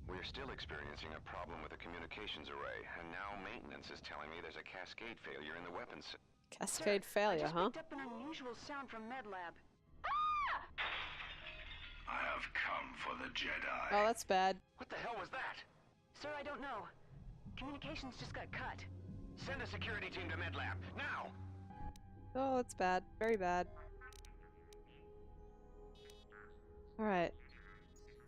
We're still experiencing a problem with the communications array, and now maintenance is telling me there's a cascade failure in the weapons. Cascade failure, I huh? just picked up an unusual sound from MedLab. I have come for the Jedi. Oh, that's bad. What the hell was that? Sir, I don't know. Communications just got cut. Send a security team to MedLab, now! Oh, it's bad. Very bad. Alright.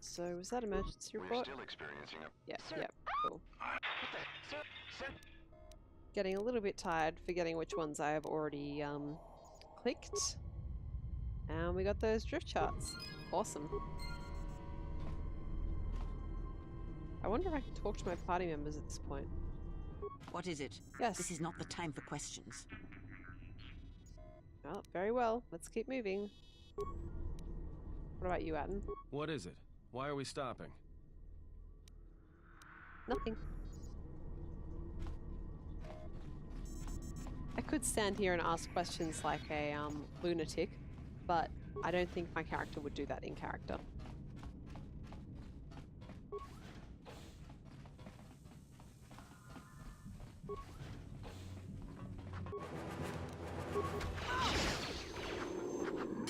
So, was that emergency We're report? still experiencing a... Yeah, Sir. yeah, cool. What the... Sir, send... Getting a little bit tired, forgetting which ones I have already clicked. And we got those drift charts. Awesome. I wonder if I can talk to my party members at this point. What is it? Yes. This is not the time for questions. Well, very well. Let's keep moving. What about you, Atten? What is it? Why are we stopping? Nothing. I could stand here and ask questions like a lunatic, but I don't think my character would do that in character.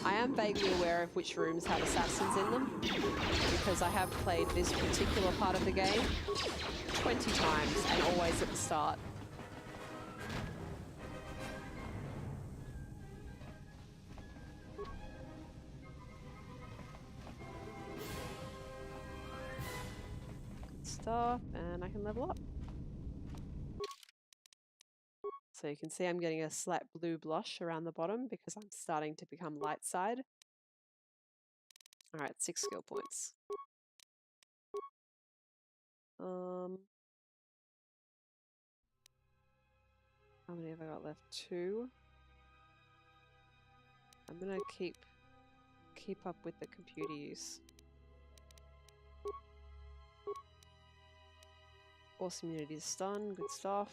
I am vaguely aware of which rooms have assassins in them, because I have played this particular part of the game 20 times and always at the start. Good stuff, and I can level up. So you can see I'm getting a slight blue blush around the bottom because I'm starting to become light side. Alright, 6 skill points. How many have I got left? 2. I'm gonna keep up with the computer use. Force immunity to stun, good stuff.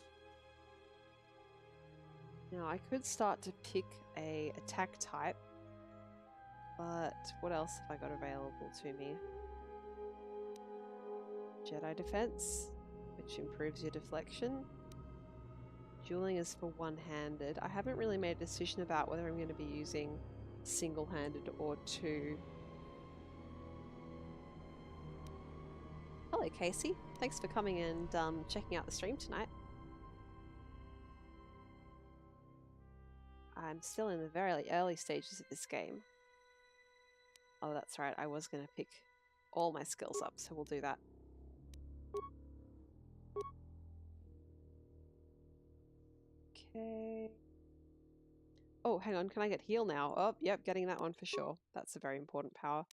Now I could start to pick a attack type, but what else have I got available to me? Jedi defense, which improves your deflection. Dueling is for one-handed. I haven't really made a decision about whether I'm going to be using single-handed or 2. Hello Casey, thanks for coming and checking out the stream tonight. I'm still in the very early stages of this game. Oh, that's right. I was going to pick all my skills up, so we'll do that. Okay. Oh, hang on. Can I get heal now? Oh, yep, getting that one for sure. That's a very important power.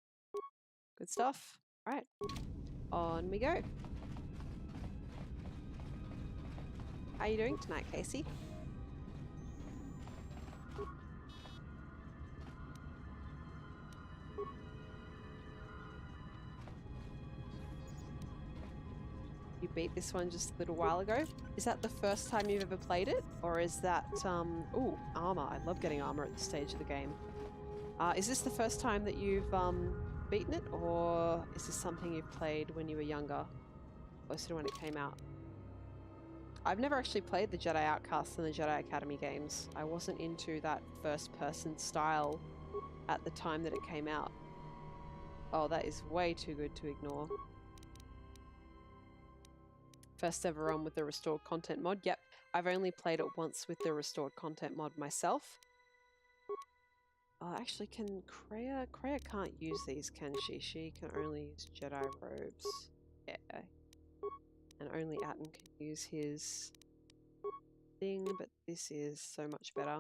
Good stuff. All right. On we go. How are you doing tonight, Casey? You beat this one just a little while ago. Is that the first time you've ever played it? Or is that, ooh, armor. I love getting armor at this stage of the game. Is this the first time that you've, beaten it? Or is this something you've played when you were younger? Closer to when it came out? I've never actually played the Jedi Outcast and the Jedi Academy games. I wasn't into that first-person style at the time that it came out. Oh, that is way too good to ignore. First ever run with the restored content mod. Yep, I've only played it once with the restored content mod myself. Actually, can Kreia... Kreia can't use these, can she? She can only use Jedi robes. Yeah. And only Atten can use his thing, but this is so much better.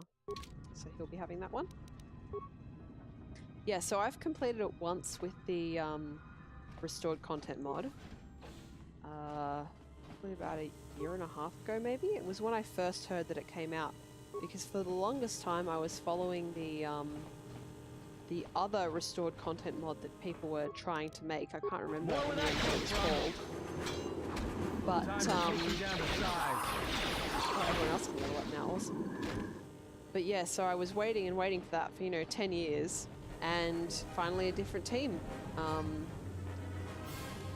So he'll be having that one. Yeah, so I've completed it once with the restored content mod. Probably about a year and a half ago, maybe? It was when I first heard that it came out. Because for the longest time I was following the other restored content mod that people were trying to make. I can't remember what it was called. But, oh, everyone else can level up now, awesome. But yeah, so I was waiting and waiting for that for, you know, 10 years. And finally a different team.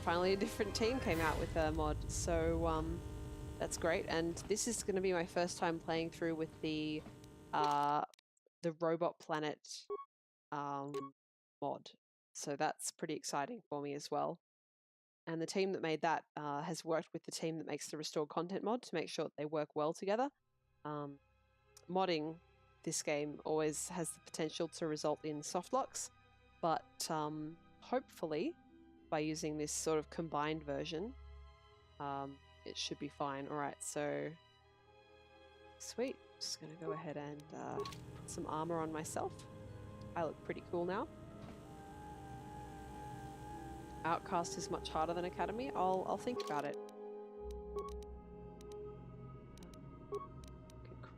Finally a different team came out with a mod. So, that's great. And this is going to be my first time playing through with the Robot Planet mod. So that's pretty exciting for me as well. And the team that made that has worked with the team that makes the restored content mod to make sure that they work well together. Modding this game always has the potential to result in softlocks, but hopefully by using this sort of combined version, it should be fine. Alright, so sweet. Just gonna go ahead and put some armor on myself. I look pretty cool now. Outcast is much harder than Academy. I'll think about it.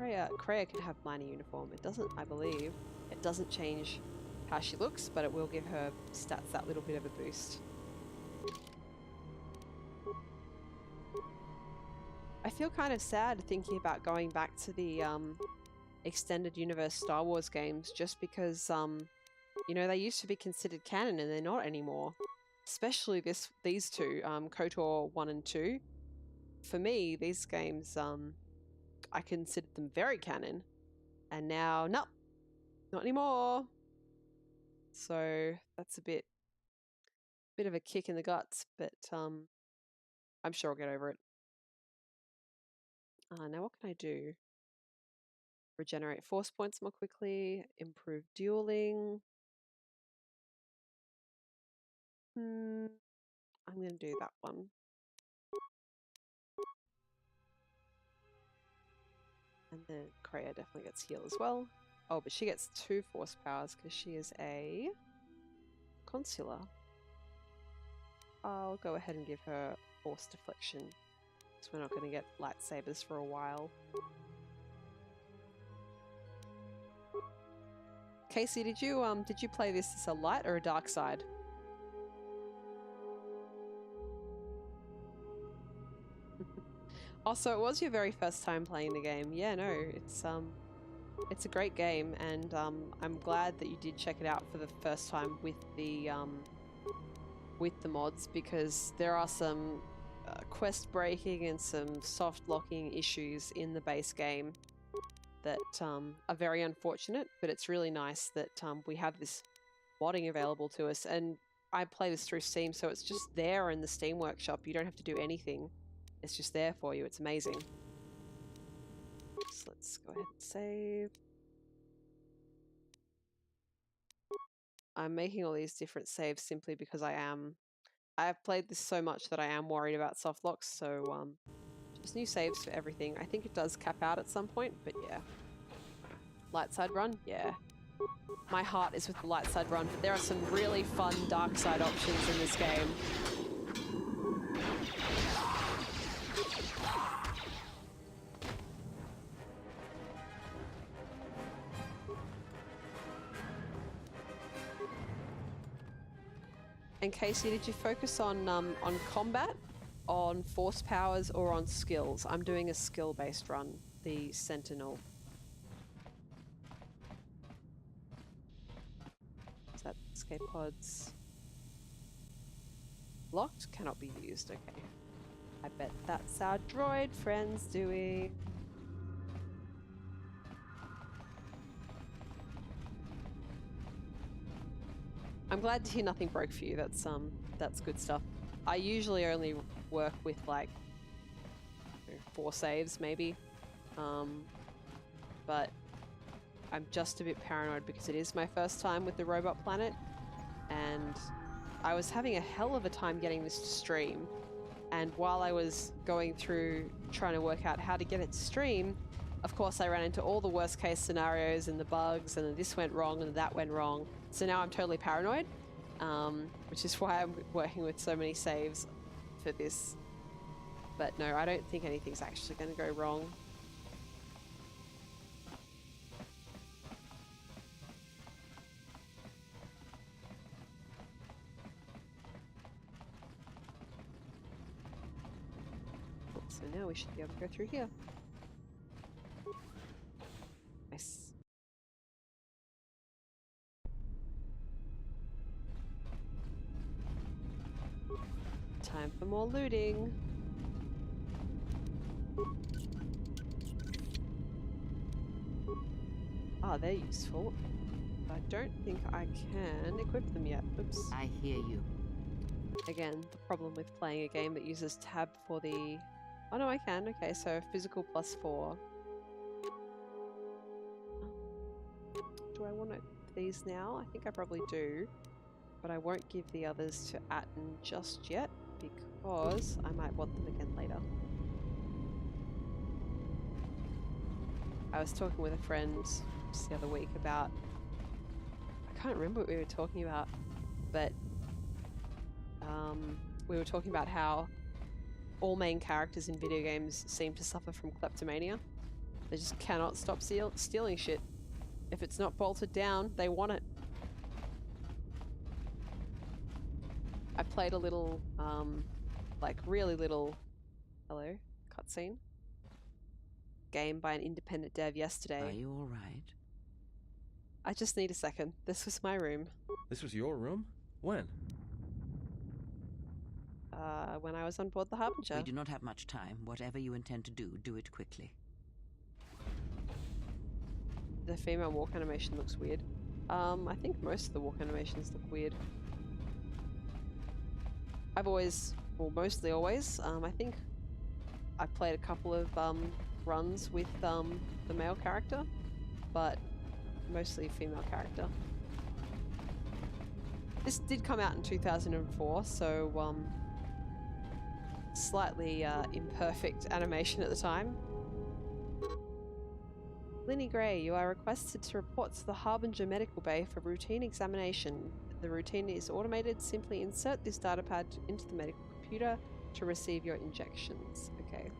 Kreia can have minor uniform. It doesn't, I believe, it doesn't change how she looks, but it will give her stats that little bit of a boost. I feel kind of sad thinking about going back to the extended universe Star Wars games just because, you know, they used to be considered canon and they're not anymore. Especially these two, KOTOR 1 and 2. For me, these games, I considered them very canon. And now, no, not anymore. So that's a bit of a kick in the guts, but I'm sure I'll get over it. Now what can I do? Regenerate force points more quickly, improve dueling. I'm going to do that one. And then Kreia definitely gets heal as well. Oh, but she gets 2 force powers because she is a consular. I'll go ahead and give her force deflection. So we're not going to get lightsabers for a while. Casey, did you play this as a light or a dark side? Also, it was your very first time playing the game. Yeah, no, it's a great game, and I'm glad that you did check it out for the first time with the mods, because there are some quest breaking and some soft locking issues in the base game that are very unfortunate, but it's really nice that we have this modding available to us. And I play this through Steam, so it's just there in the Steam Workshop. You don't have to do anything. It's just there for you. It's amazing. So let's go ahead and save. I'm making all these different saves simply because I've played this so much that I am worried about soft locks, so just new saves for everything. I think it does cap out at some point, but yeah. Light side run? Yeah. My heart is with the light side run, but there are some really fun dark side options in this game. And Casey, did you focus on combat, on force powers, or on skills? I'm doing a skill-based run, the Sentinel. Is that escape pods? Locked? Cannot be used, okay. I bet that's our droid friends doing. I'm glad to hear nothing broke for you. That's good stuff. I usually only work with like 4 saves maybe, but I'm just a bit paranoid because it is my first time with the Robot Planet, and I was having a hell of a time getting this to stream. And while I was going through trying to work out how to get it to stream, of course I ran into all the worst case scenarios and the bugs, and this went wrong and that went wrong. So now I'm totally paranoid, which is why I'm working with so many saves for this. But no, I don't think anything's actually going to go wrong. So now we should be able to go through here. Nice. Time for more looting. Ah, they're useful. I don't think I can equip them yet. Oops. I hear you. Again, the problem with playing a game that uses tab for the... Oh no, I can. Okay, so physical +4. Do I want these now? I think I probably do. But I won't give the others to Atten just yet, because I might want them again later. I was talking with a friend just the other week about... I can't remember what we were talking about, but we were talking about how all main characters in video games seem to suffer from kleptomania. They just cannot stop stealing shit. If it's not bolted down, they want it. I played a little, like really little, hello, cutscene game by an independent dev yesterday. Are you alright? I just need a second. This was my room. This was your room? When? When I was on board the Harbinger. We do not have much time. Whatever you intend to do, do it quickly. The female walk animation looks weird. I think most of the walk animations look weird. I've always, well, mostly always, I think I've played a couple of runs with the male character, but mostly female character. This did come out in 2004, so slightly imperfect animation at the time. LinnieGrey, you are requested to report to the Harbinger Medical Bay for routine examination. The routine is automated. Simply insert this data pad into the medical computer to receive your injections. Okay.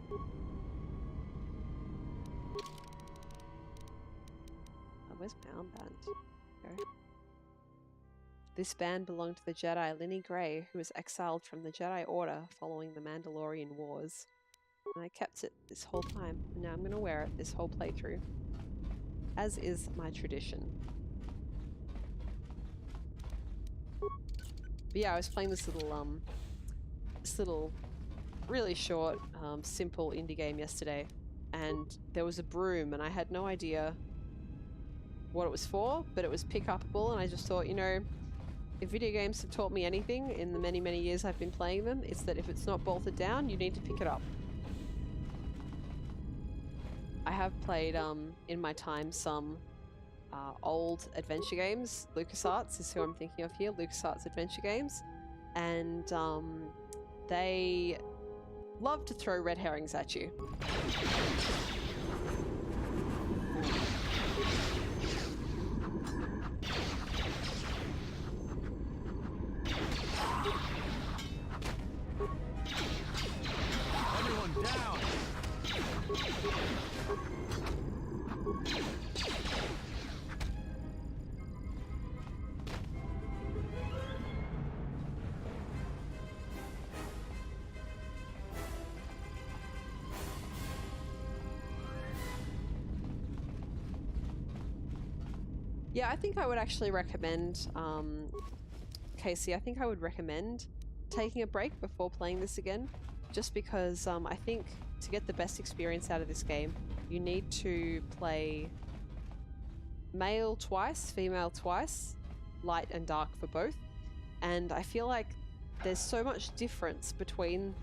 Oh, where's my armband? There. This band belonged to the Jedi LinnieGrey, who was exiled from the Jedi Order following the Mandalorian Wars. And I kept it this whole time, and now I'm going to wear it this whole playthrough, as is my tradition. But yeah, I was playing this little really short, simple indie game yesterday, and there was a broom, and I had no idea what it was for, but it was pick-upable, and I just thought, you know, if video games have taught me anything in the many, many years I've been playing them, it's that if it's not bolted down, you need to pick it up. I have played, in my time, some old adventure games. LucasArts is who I'm thinking of here. LucasArts adventure games, and they love to throw red herrings at you. Everyone down! Yeah, I think I would actually recommend, Casey, I think I would recommend taking a break before playing this again, just because I think to get the best experience out of this game, you need to play male twice, female twice, light and dark for both. And I feel like there's so much difference between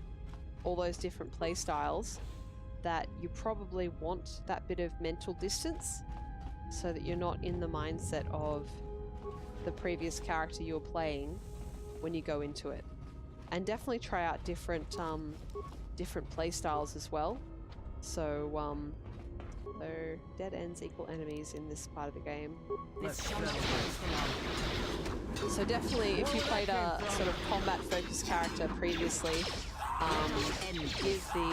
all those different play styles that you probably want that bit of mental distance so that you're not in the mindset of the previous character you're playing when you go into it. And definitely try out different play styles as well. So dead ends equal enemies in this part of the game. So definitely, if you played a sort of combat-focused character previously, give the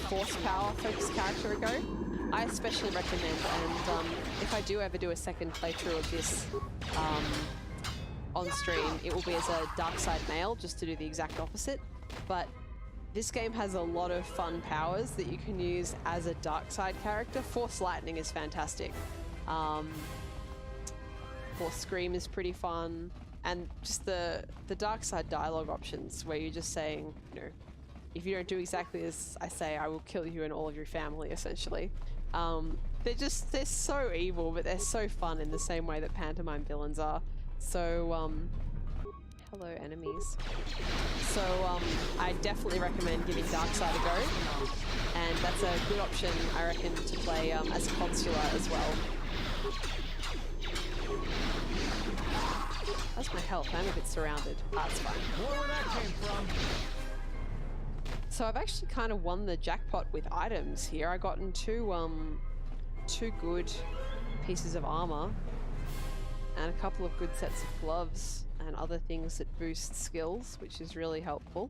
force power focused character a go. I especially recommend, and if I do ever do a second playthrough of this on stream, it will be as a dark side male, just to do the exact opposite. But this game has a lot of fun powers that you can use as a dark side character. Force lightning is fantastic. Force scream is pretty fun, and just the dark side dialogue options where you're just saying, you know, if you don't do exactly as I say, I will kill you and all of your family, essentially. They're so evil, but they're so fun in the same way that pantomime villains are. So, hello enemies. So, I definitely recommend giving Darkside a go, and that's a good option, I reckon, to play as a consular as well. That's my health. I'm a bit surrounded. That's fine. More where that came from. So I've actually kind of won the jackpot with items here. I gotten two good pieces of armor and a couple of good sets of gloves and other things that boost skills, which is really helpful.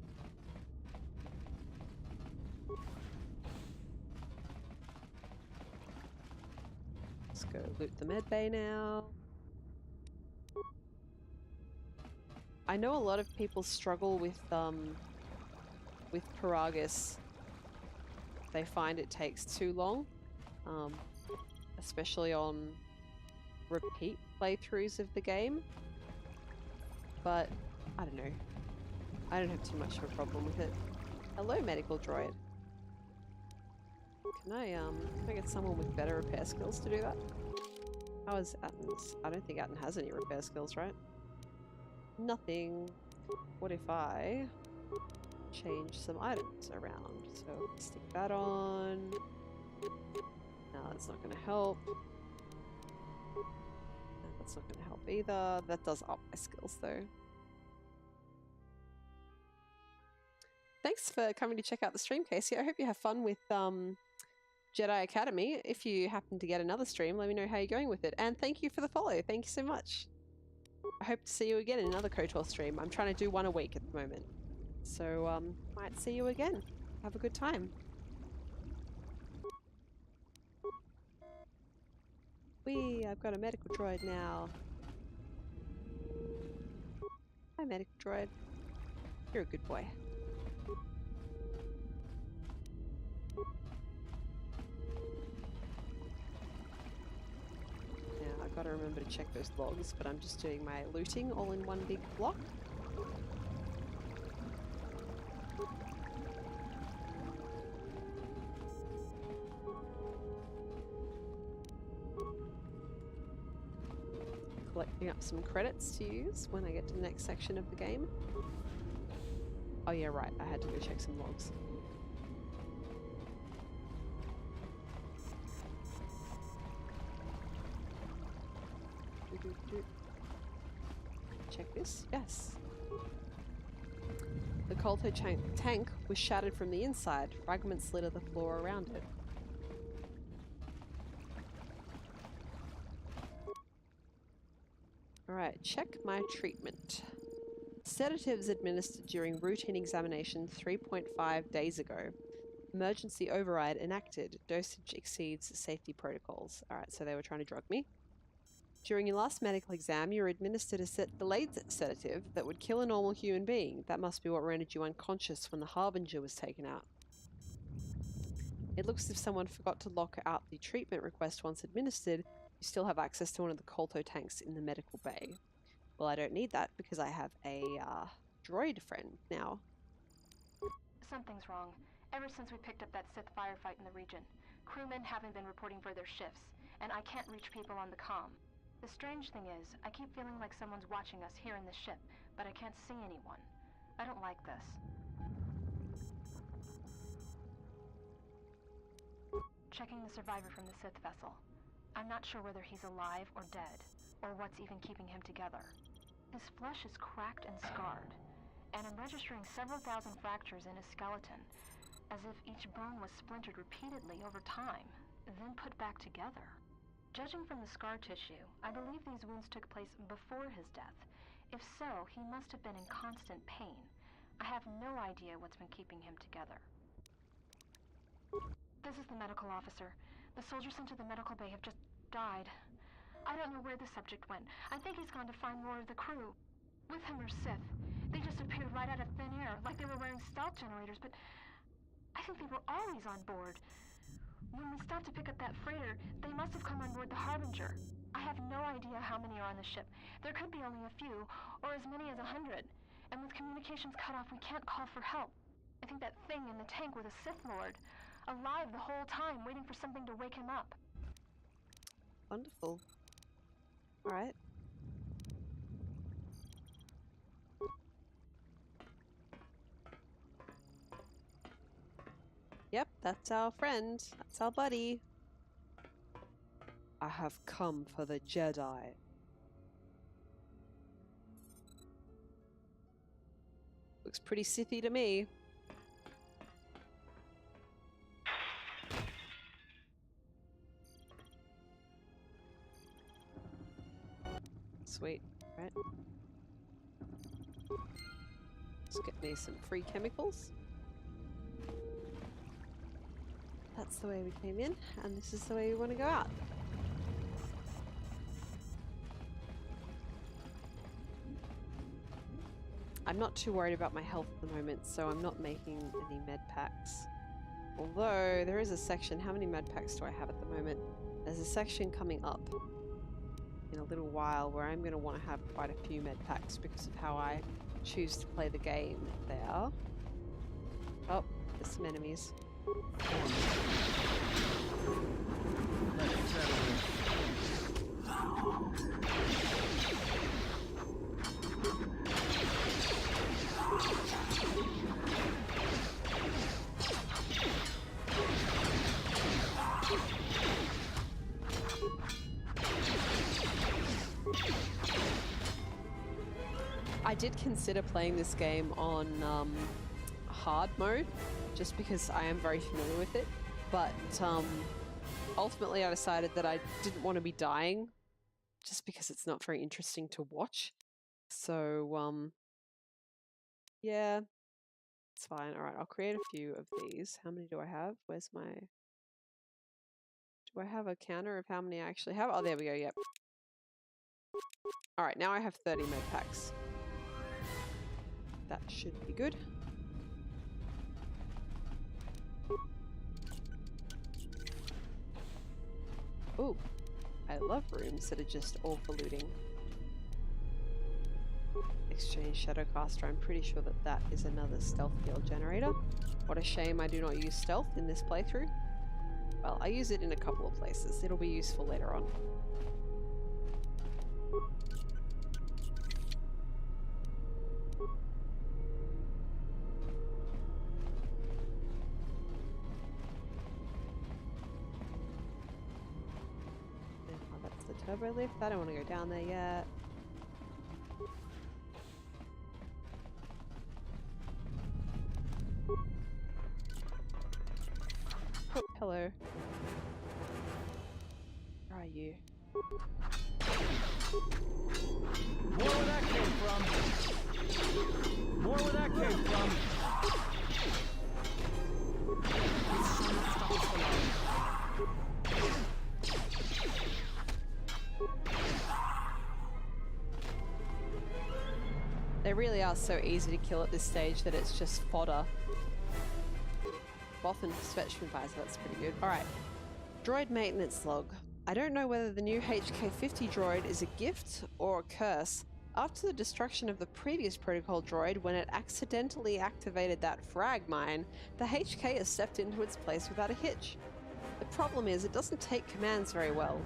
Let's go loot the med bay now. I know a lot of people struggle with Peragus. They find it takes too long, especially on repeat playthroughs of the game. But I don't know. I don't have too much of a problem with it. Hello, medical droid. Can I get someone with better repair skills to do that? How is Atten's? I don't think Atten has any repair skills, right? Nothing. What if I change some items around? So stick that on. No, that's not going to help. And that's not going to help either. That does up my skills though. Thanks for coming to check out the stream, Casey. I hope you have fun with Jedi Academy. If you happen to get another stream, let me know how you're going with it. And thank you for the follow. Thank you so much. I hope to see you again in another KOTOR stream. I'm trying to do one a week at the moment. So, might see you again. Have a good time. Whee! I've got a medical droid now. Hi, medical droid. You're a good boy. Now, I've got to remember to check those logs, but I'm just doing my looting all in one big block. Collecting up some credits to use when I get to the next section of the game. Oh yeah, right, I had to go check some logs. Check this. Yes. The KOTOR tank was shattered from the inside. Fragments litter the floor around it. Alright, check my treatment. Sedatives administered during routine examination 3.5 days ago. Emergency override enacted. Dosage exceeds safety protocols. Alright, so they were trying to drug me. During your last medical exam, you were administered a delayed sedative that would kill a normal human being. That must be what rendered you unconscious when the Harbinger was taken out. It looks as if someone forgot to lock out the treatment request once administered. You still have access to one of the KOTOR tanks in the medical bay. Well, I don't need that because I have a droid friend now. Something's wrong. Ever since we picked up that Sith firefight in the region, crewmen haven't been reporting for their shifts, and I can't reach people on the comm. The strange thing is, I keep feeling like someone's watching us here in the ship, but I can't see anyone. I don't like this. Checking the survivor from the Sith vessel. I'm not sure whether he's alive or dead, or what's even keeping him together. His flesh is cracked and scarred, and I'm registering several thousand fractures in his skeleton, as if each bone was splintered repeatedly over time, then put back together. Judging from the scar tissue, I believe these wounds took place before his death. If so, he must have been in constant pain. I have no idea what's been keeping him together. This is the medical officer. The soldiers sent to the medical bay have just died. I don't know where the subject went. I think he's gone to find more of the crew. With him are Sith. They just appeared right out of thin air, like they were wearing stealth generators, but I think they were always on board. When we stopped to pick up that freighter, they must have come on board the Harbinger. I have no idea how many are on the ship. There could be only a few, or as many as 100. And with communications cut off, we can't call for help. I think that thing in the tank was a Sith Lord, alive the whole time, waiting for something to wake him up. Wonderful. Alright. Yep, that's our friend. That's our buddy. I have come for the Jedi. Looks pretty Sithy to me. Sweet, right? Let's get me some free chemicals. That's the way we came in, and this is the way we want to go out. I'm not too worried about my health at the moment, so I'm not making any med packs. Although, there is a section, how many med packs do I have at the moment? There's a section coming up in a little while where I'm going to want to have quite a few med packs because of how I choose to play the game there. Oh, there's some enemies. I did consider playing this game on hard mode, just because I am very familiar with it, but ultimately I decided that I didn't want to be dying, just because it's not very interesting to watch. So, yeah, it's fine. Alright, I'll create a few of these. How many do I have? Where's my... Do I have a counter of how many I actually have? Oh, there we go, yep. Alright, now I have 30 med packs. That should be good. Ooh, I love rooms that are just all for looting. Exchange Shadowcaster, I'm pretty sure that that is another stealth field generator. What a shame I do not use stealth in this playthrough. Well, I use it in a couple of places. It'll be useful later on. Turbo lift? I don't want to go down there yet. Oh, hello. Where are you? More where that came from! More where that came from! They really are so easy to kill at this stage that it's just fodder. Boffin Spectrum Visor, that's pretty good. Alright. Droid maintenance log. I don't know whether the new HK-50 droid is a gift or a curse. After the destruction of the previous protocol droid, when it accidentally activated that frag mine, the HK has stepped into its place without a hitch. The problem is it doesn't take commands very well.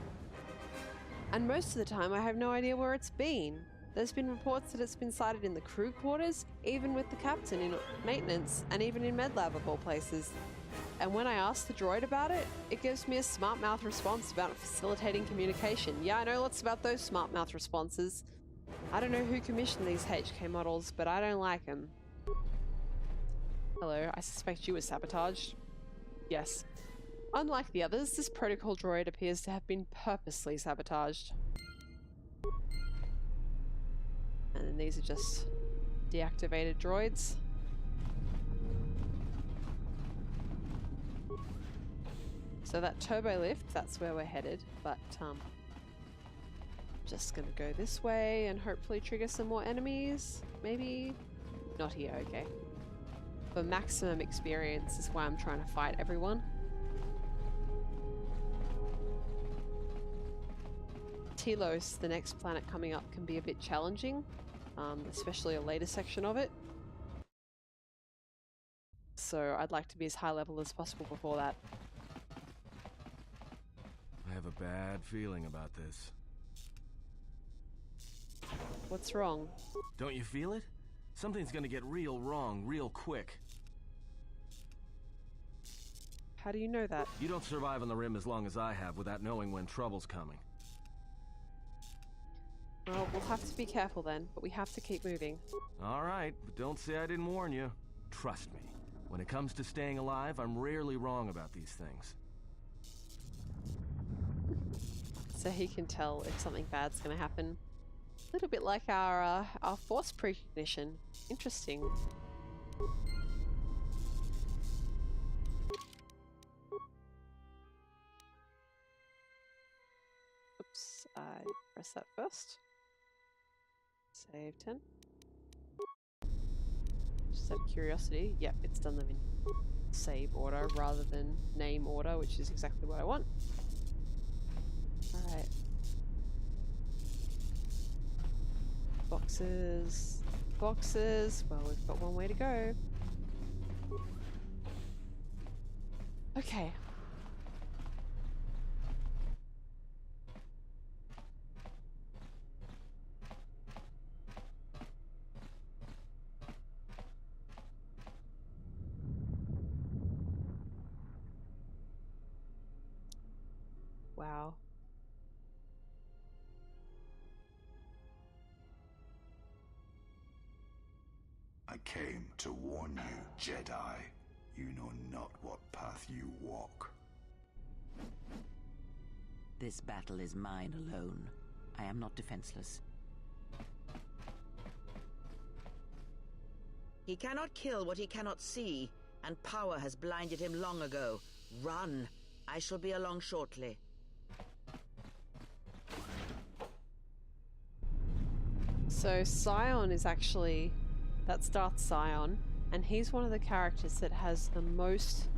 And most of the time I have no idea where it's been. There's been reports that it's been sighted in the crew quarters, even with the captain in maintenance, and even in medlab of all places. And when I ask the droid about it, it gives me a smart mouth response about facilitating communication. Yeah, I know lots about those smart mouth responses. I don't know who commissioned these HK models, but I don't like them. Hello, I suspect you were sabotaged. Yes. Unlike the others, this protocol droid appears to have been purposely sabotaged. And then these are just deactivated droids. So that turbo lift, that's where we're headed, but just gonna go this way and hopefully trigger some more enemies. Maybe not here, okay. For maximum experience is why I'm trying to fight everyone. Telos, the next planet coming up, can be a bit challenging, especially a later section of it. So I'd like to be as high level as possible before that. I have a bad feeling about this. What's wrong? Don't you feel it? Something's gonna get real wrong real quick. How do you know that? You don't survive on the rim as long as I have without knowing when trouble's coming. Well, we'll have to be careful then, but we have to keep moving. Alright, but don't say I didn't warn you. Trust me, when it comes to staying alive, I'm rarely wrong about these things. So he can tell if something bad's gonna happen. A little bit like our force precognition. Interesting. Oops, I pressed that first. Save 10. Just out of curiosity, yep, it's done them in save order rather than name order, which is exactly what I want. Alright. Boxes. Boxes. Well, we've got one way to go. Okay. Wow. I came to warn you, Jedi. You know not what path you walk. This battle is mine alone. I am not defenseless. He cannot kill what he cannot see, and power has blinded him long ago. Run! I shall be along shortly. So Scion is actually... That's Darth Scion, and he's one of the characters that has the most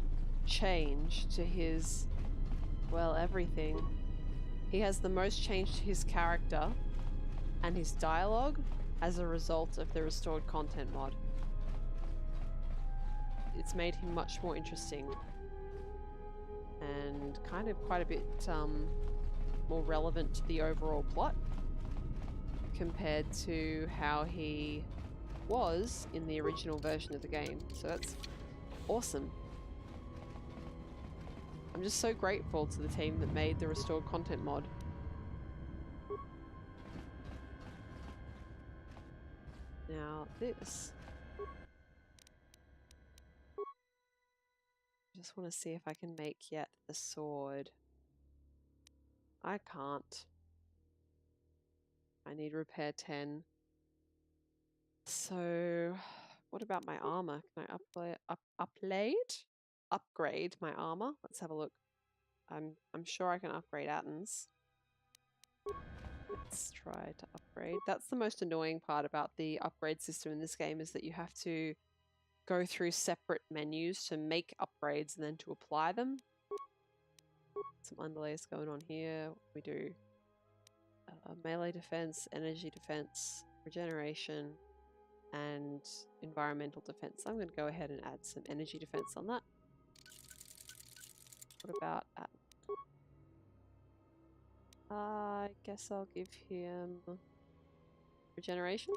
change to his... well, everything. He has the most change to his character and his dialogue as a result of the restored content mod. It's made him much more interesting and kind of quite a bit more relevant to the overall plot compared to how he was in the original version of the game. So that's awesome. I'm just so grateful to the team that made the restored content mod. Now this. Just want to see if I can make yet the sword. I can't. I need repair 10. So, what about my armor? Can I upgrade my armor? Let's have a look. I'm sure I can upgrade Atten's. Let's try to upgrade. That's the most annoying part about the upgrade system in this game, is that you have to go through separate menus to make upgrades and then to apply them. Some underlays going on here. We do melee defense, energy defense, regeneration, and environmental defense. I'm going to go ahead and add some energy defense on that. What about Atten? I guess I'll give him regeneration.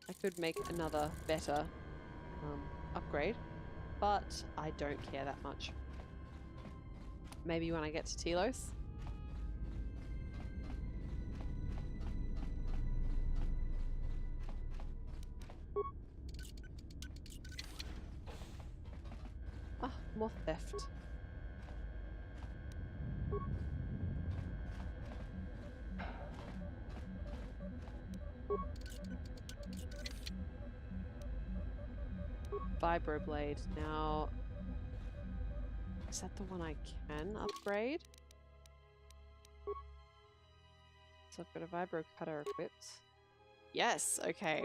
I could make another better upgrade, but I don't care that much. Maybe when I get to Telos. Ah, more theft. Vibroblade. Now, is that the one I can upgrade? So I've got a vibro cutter equipped. Yes, okay.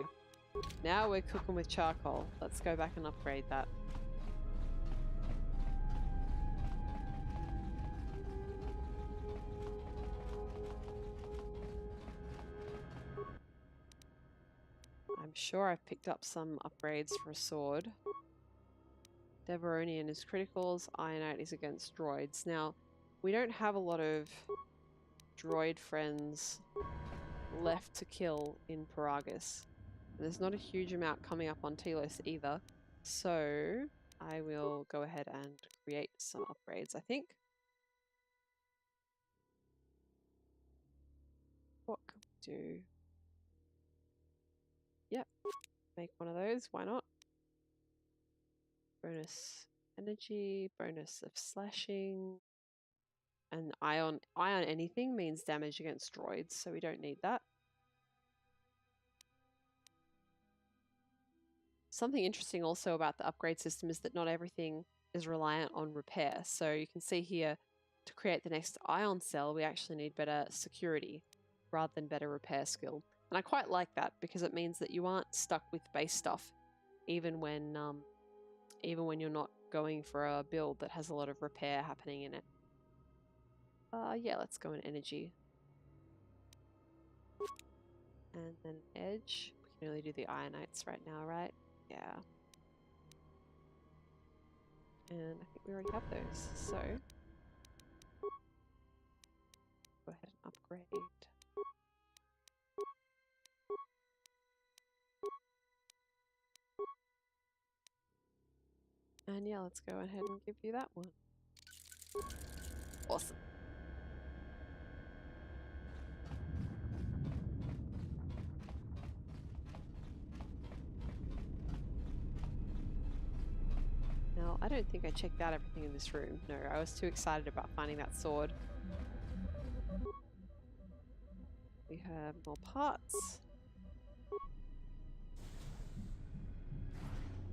Now we're cooking with charcoal. Let's go back and upgrade that. I'm sure I've picked up some upgrades for a sword. Deveronian is criticals, Ionite is against droids. Now, we don't have a lot of droid friends left to kill in Paragus. There's not a huge amount coming up on Telos either, so I will go ahead and create some upgrades, I think. What can we do? Yep, make one of those, why not? Bonus energy, bonus of slashing, and ion anything means damage against droids, so we don't need that. Something interesting also about the upgrade system is that not everything is reliant on repair. So you can see here, to create the next ion cell, we actually need better security rather than better repair skill. And I quite like that, because it means that you aren't stuck with base stuff even when you're not going for a build that has a lot of repair happening in it. Yeah, let's go in energy. And then edge. We can only do the ionites right now, right? Yeah. And I think we already have those, so go ahead and upgrade. And yeah, let's go ahead and give you that one. Awesome. Now, I don't think I checked out everything in this room. No, I was too excited about finding that sword. We have more parts.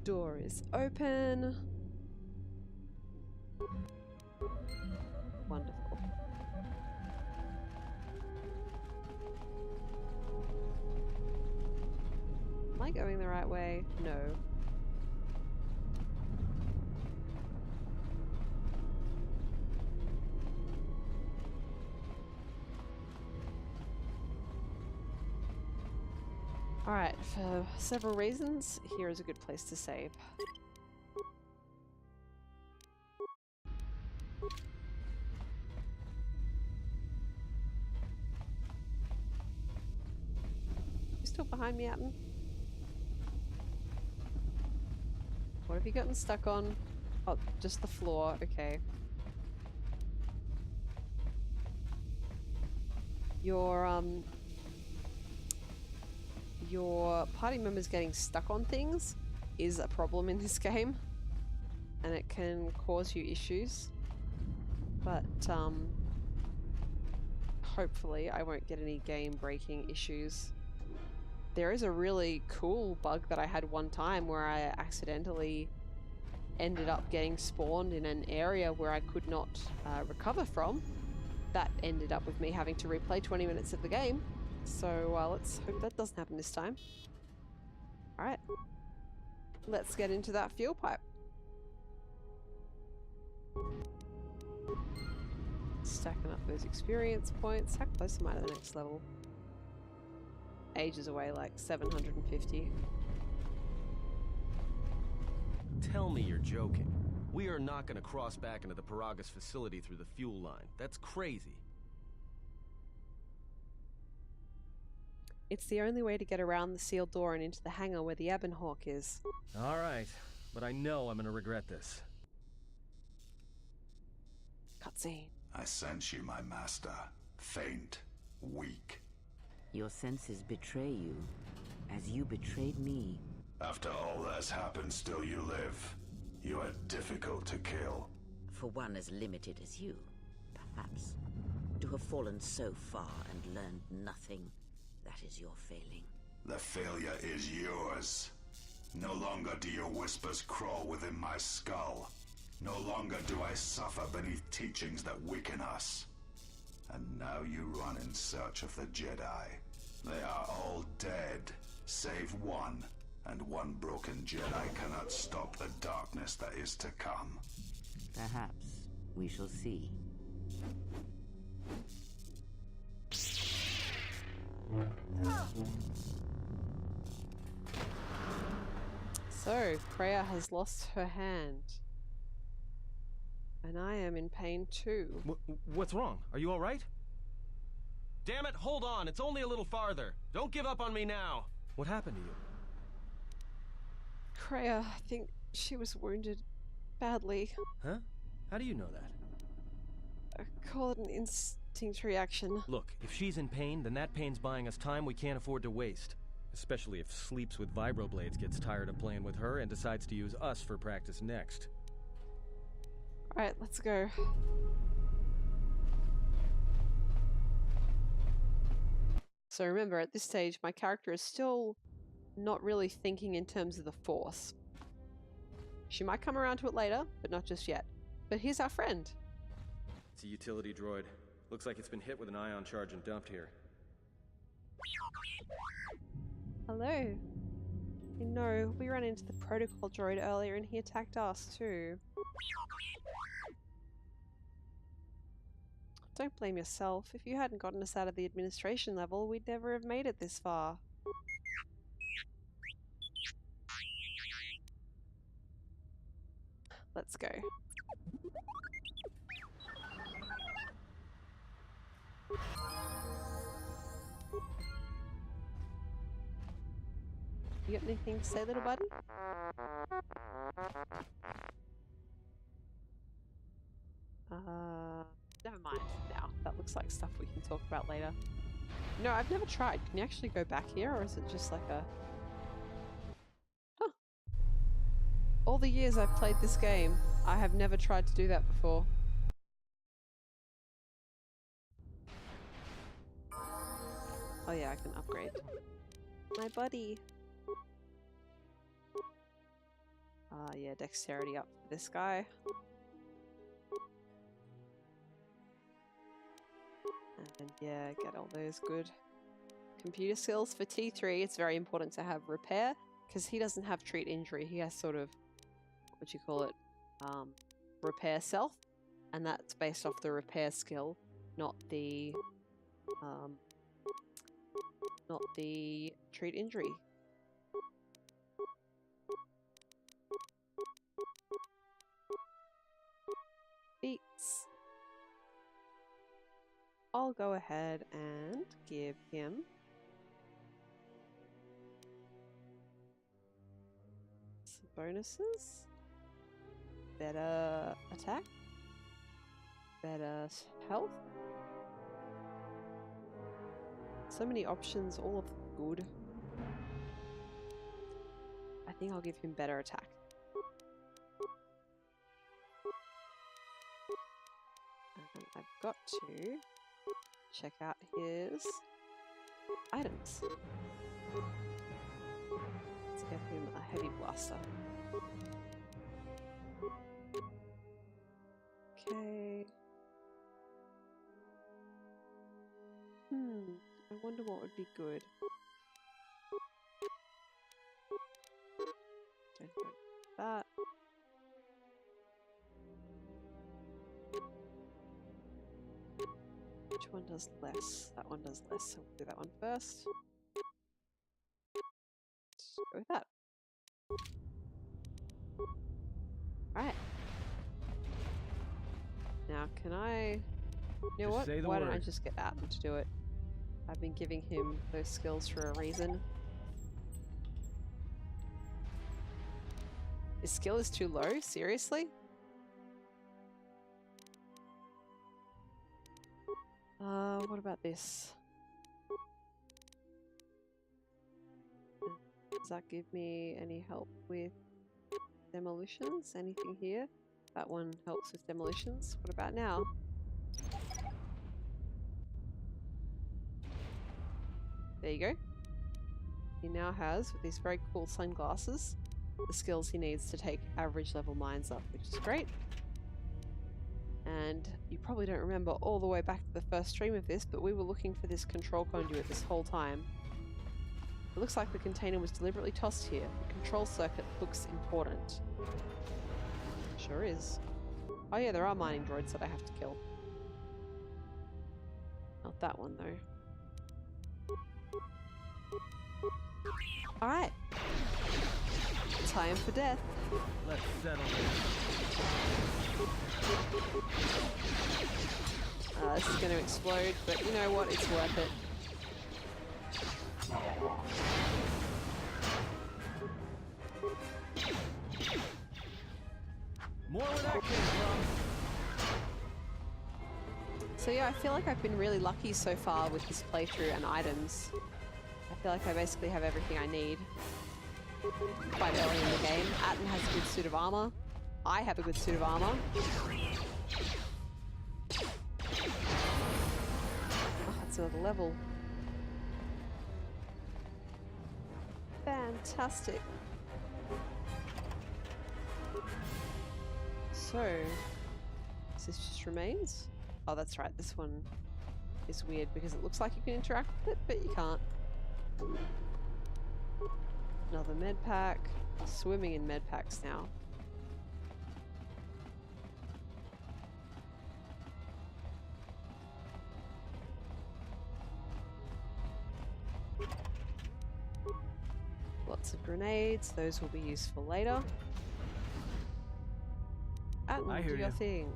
Door is open. Wonderful. Am I going the right way? No. Alright, for several reasons, here is a good place to save. You still behind me, Atten? What have you gotten stuck on? Oh, just the floor, okay. your party members getting stuck on things is a problem in this game, and it can cause you issues. But hopefully I won't get any game-breaking issues. There is a really cool bug that I had one time where I accidentally ended up getting spawned in an area where I could not recover from. That ended up with me having to replay 20 minutes of the game. So let's hope that doesn't happen this time. Alright. Let's get into that fuel pipe. Stacking up those experience points. How close am I to the next level? Ages away, like 750. Tell me you're joking. We are not going to cross back into the Paragus facility through the fuel line. That's crazy. It's the only way to get around the sealed door and into the hangar where the Ebon Hawk is. Alright, but I know I'm going to regret this. Cutscene. I sense you, my master. Faint, weak. Your senses betray you, as you betrayed me. After all that's happened, still you live. You are difficult to kill. For one as limited as you, perhaps. To have fallen so far and learned nothing, that is your failing. The failure is yours. No longer do your whispers crawl within my skull. No longer do I suffer beneath teachings that weaken us. And now you run in search of the Jedi. They are all dead, save one. And one broken Jedi cannot stop the darkness that is to come. Perhaps we shall see. So, Kreia has lost her hand. And I am in pain too. What's wrong? Are you alright? Damn it, hold on! It's only a little farther! Don't give up on me now! What happened to you? Kreia, I think she was wounded badly. Huh? How do you know that? I call it an instinct reaction. Look, if she's in pain, then that pain's buying us time we can't afford to waste. Especially if Sleeps with Vibroblades gets tired of playing with her and decides to use us for practice next. Alright, let's go. So remember, at this stage, my character is still not really thinking in terms of the Force. She might come around to it later, but not just yet. But here's our friend. It's a utility droid. Looks like it's been hit with an ion charge and dumped here. Hello. You know, we ran into the protocol droid earlier and he attacked us too. Don't blame yourself. If you hadn't gotten us out of the administration level, we'd never have made it this far. Let's go. You got anything to say, little buddy? Never mind now. That looks like stuff we can talk about later. No, I've never tried. Can you actually go back here, or is it just like a... Huh. All the years I've played this game, I have never tried to do that before. Oh yeah, I can upgrade. My buddy. Yeah, dexterity up for this guy. And yeah, get all those good computer skills. For T3, it's very important to have repair, because he doesn't have treat injury. He has sort of, what you call it, repair self, and that's based off the repair skill, not the treat injury. Beats. I'll go ahead and give him some bonuses. Better attack. Better health. So many options, all of them good. think I'll give him better attack. And I've got to check out his items. Let's get him a heavy blaster. Okay. I wonder what would be good. Don't go with that. Which one does less? That one does less, so we'll do that one first. Let's go with that. Alright. Now, can I... You know what? Why don't I just get Atten to do it? I've been giving him those skills for a reason. His skill is too low? Seriously? What about this? Does that give me any help with demolitions? Anything here? That one helps with demolitions. What about now? There you go. He now has, with these very cool sunglasses, the skills he needs to take average level mines up, which is great. And you probably don't remember all the way back to the first stream of this, but we were looking for this control conduit this whole time. It looks like the container was deliberately tossed here. The control circuit looks important. Sure is. Oh yeah, there are mining droids that I have to kill. Not that one though. Alright. Time for death. Let's settle this. This is going to explode, but you know what? It's worth it. More where that came from. So yeah, I feel like I've been really lucky so far with this playthrough and items. I feel like I basically have everything I need. Quite early in the game. Atten has a good suit of armor. I have a good suit of armor. Oh, that's another level. Fantastic. So, is this just remains? Oh, that's right. This one is weird because it looks like you can interact with it, but you can't. Another med pack. Swimming in med packs now. Lots of grenades. Those will be useful later. Atten, do your thing.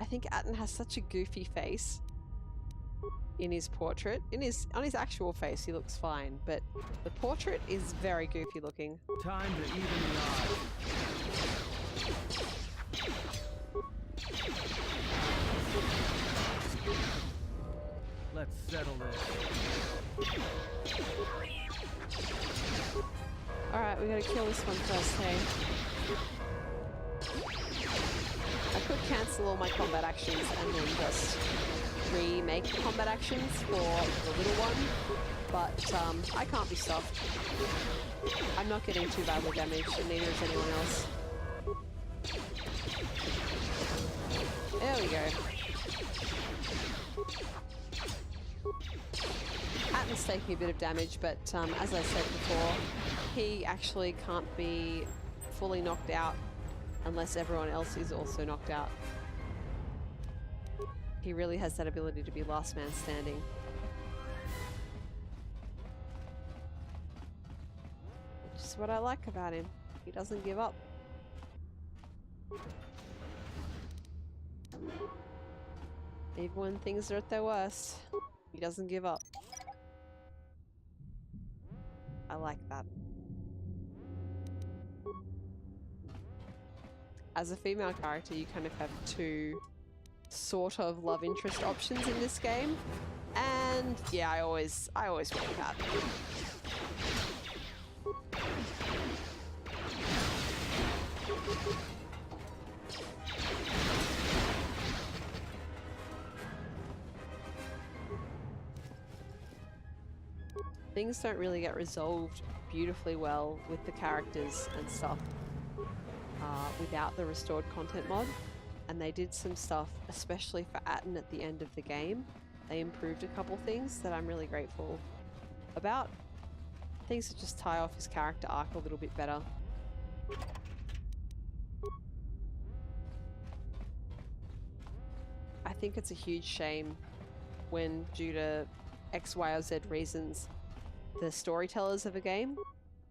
I think Atten has such a goofy face in his portrait. On his actual face, he looks fine, but the portrait is very goofy looking. Time to even the odds. Let's settle this. Alright, we gotta kill this one first, hey? I could cancel all my combat actions and then just remake the combat actions for the little one, but I can't be stopped. I'm not getting too badly damaged, and neither is anyone else. There we go. Atten's taking a bit of damage, but as I said before, he actually can't be fully knocked out unless everyone else is also knocked out. He really has that ability to be last man standing. Which is what I like about him. He doesn't give up. Even when things are at their worst, he doesn't give up. I like that. As a female character, you kind of have two sort of love interest options in this game. And yeah, I always win that. Things don't really get resolved beautifully well with the characters and stuff without the restored content mod. And they did some stuff, especially for Atten at the end of the game. They improved a couple things that I'm really grateful about. Things that just tie off his character arc a little bit better. I think it's a huge shame when, due to X, Y, or Z reasons, the storytellers of a game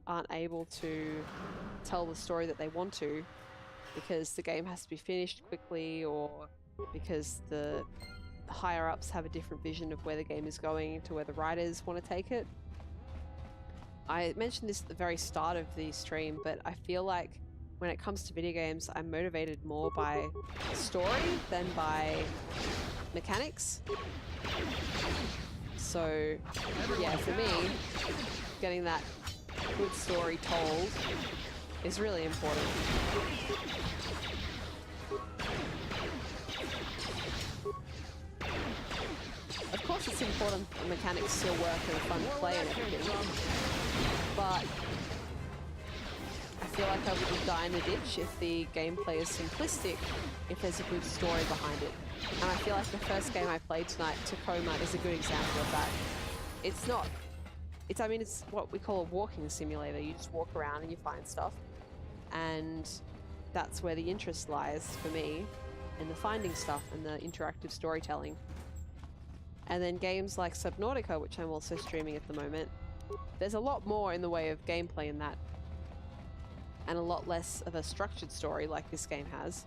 aren't able to tell the story that they want to because the game has to be finished quickly, or because the higher-ups have a different vision of where the game is going to where the writers want to take it. I mentioned this at the very start of the stream, but I feel like when it comes to video games, I'm motivated more by story than by mechanics. So yeah, for me, getting that good story told is really important. Of course it's important that the mechanics still work and are fun to play and everything, but I feel like I wouldn't die in the ditch if the gameplay is simplistic, if there's a good story behind it. And I feel like the first game I played tonight, Tacoma, is a good example of that. It's not... I mean, it's what we call a walking simulator. You just walk around and you find stuff. And that's where the interest lies for me, in the finding stuff and the interactive storytelling. And then games like Subnautica, which I'm also streaming at the moment, there's a lot more in the way of gameplay in that. And a lot less of a structured story like this game has.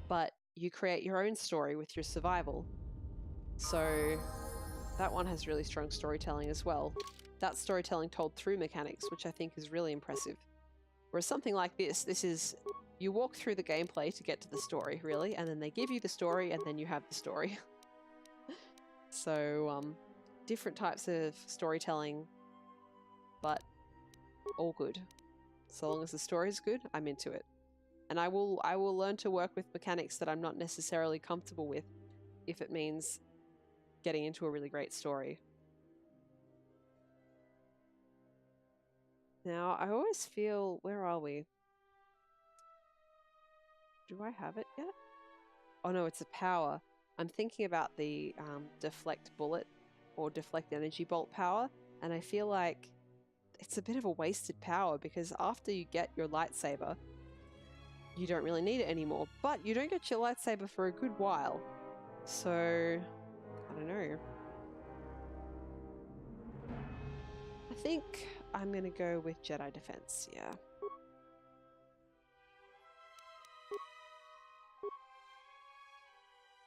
But you create your own story with your survival. So that one has really strong storytelling as well. That storytelling told through mechanics, which I think is really impressive. Whereas something like this is, you walk through the gameplay to get to the story, really, and then they give you the story, and then you have the story. So, different types of storytelling, but all good. So long as the story is good, I'm into it. And I will learn to work with mechanics that I'm not necessarily comfortable with, if it means getting into a really great story. Now, I always feel... Where are we? Do I have it yet? Oh no, it's a power. I'm thinking about the deflect bullet or deflect energy bolt power, and I feel like it's a bit of a wasted power because after you get your lightsaber, you don't really need it anymore. But you don't get your lightsaber for a good while. So, I don't know. I think I'm going to go with Jedi Defense, yeah.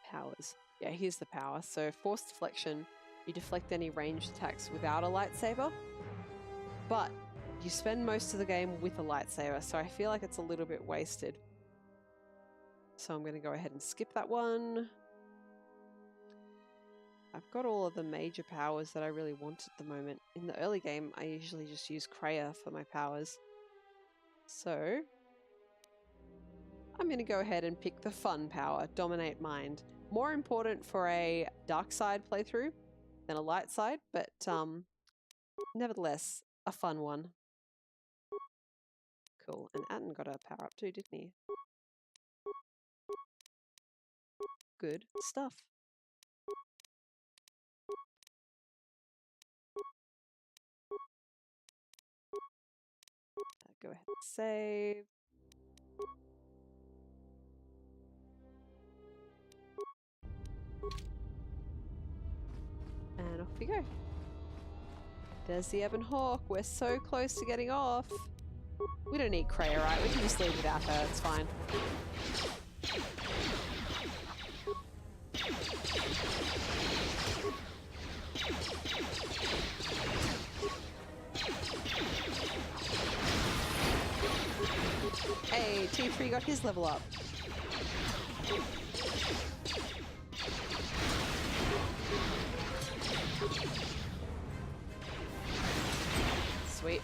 Powers. Yeah, here's the power. So, Force Deflection, you deflect any ranged attacks without a lightsaber, but you spend most of the game with a lightsaber, so I feel like it's a little bit wasted. So I'm going to go ahead and skip that one. I've got all of the major powers that I really want at the moment. In the early game, I usually just use Kreia for my powers. So I'm going to go ahead and pick the fun power, Dominate Mind. More important for a dark side playthrough than a light side, but nevertheless, a fun one. Cool. And Atten got a power up too, didn't he? Good stuff. Go ahead and save. And off we go. There's the Ebon Hawk. We're so close to getting off. We don't need Kreia, right? We can just leave without her. It's fine. Hey, T3 got his level up. Sweet.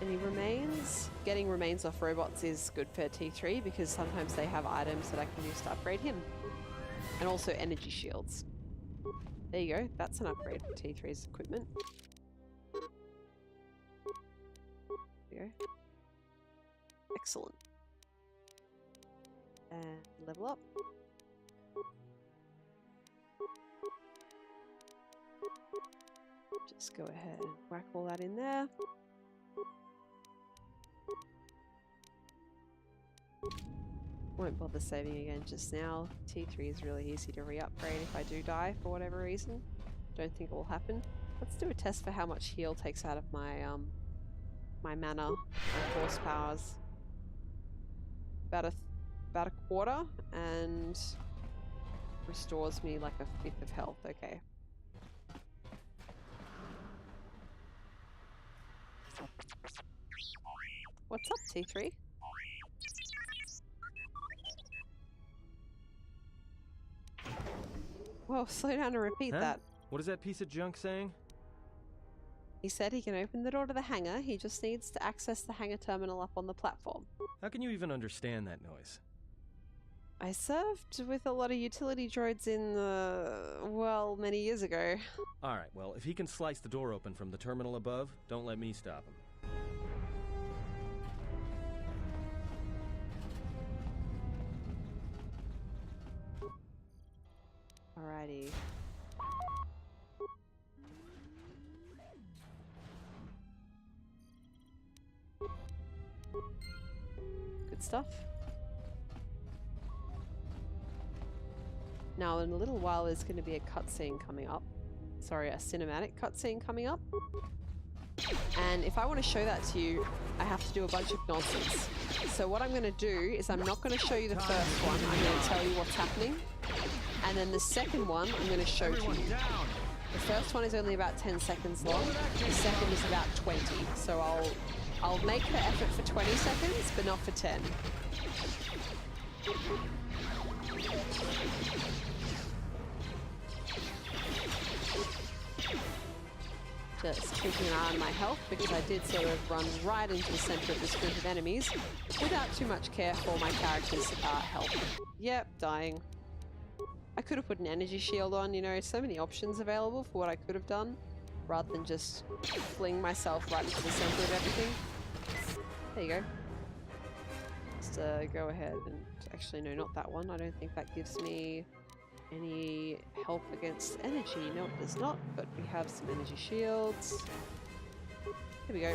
Any remains? Getting remains off robots is good for T3 because sometimes they have items that I can use to upgrade him. And also energy shields. There you go. That's an upgrade for T3's equipment. There you go. Excellent. And level up. Just go ahead and whack all that in there. Won't bother saving again just now. T3 is really easy to re-upgrade if I do die for whatever reason. Don't think it will happen. Let's do a test for how much heal takes out of my my mana and force powers. About a quarter, and restores me like a fifth of health. Okay. What's up, T3? Whoa, slow down and repeat that. What is that piece of junk saying? He said he can open the door to the hangar. He just needs to access the hangar terminal up on the platform. How can you even understand that noise? I served with a lot of utility droids in well, many years ago. Alright, well, if he can slice the door open from the terminal above, don't let me stop him. Alrighty. Good stuff. Now, in a little while, there's going to be a cutscene coming up. Sorry, a cinematic cutscene coming up. And if I want to show that to you, I have to do a bunch of nonsense. So what I'm going to do is I'm not going to show you the first one. I'm going to tell you what's happening. And then the second one, I'm going to show to you. The first one is only about 10 seconds long. The second is about 20. So I'll make the effort for 20 seconds, but not for 10. Just keeping an eye on my health because I did sort of run right into the center of this group of enemies without too much care for my character's health. Yep, dying. I could have put an energy shield on, you know, so many options available for what I could have done rather than just fling myself right into the center of everything. There you go. Just go ahead and... Actually, no, not that one. I don't think that gives me any help against energy. No, it does not, but we have some energy shields. Here we go.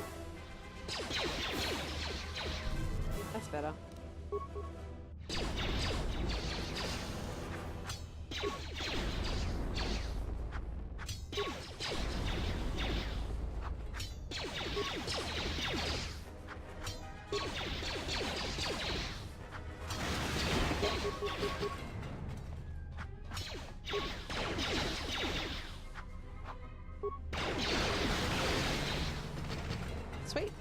That's better. Sweet.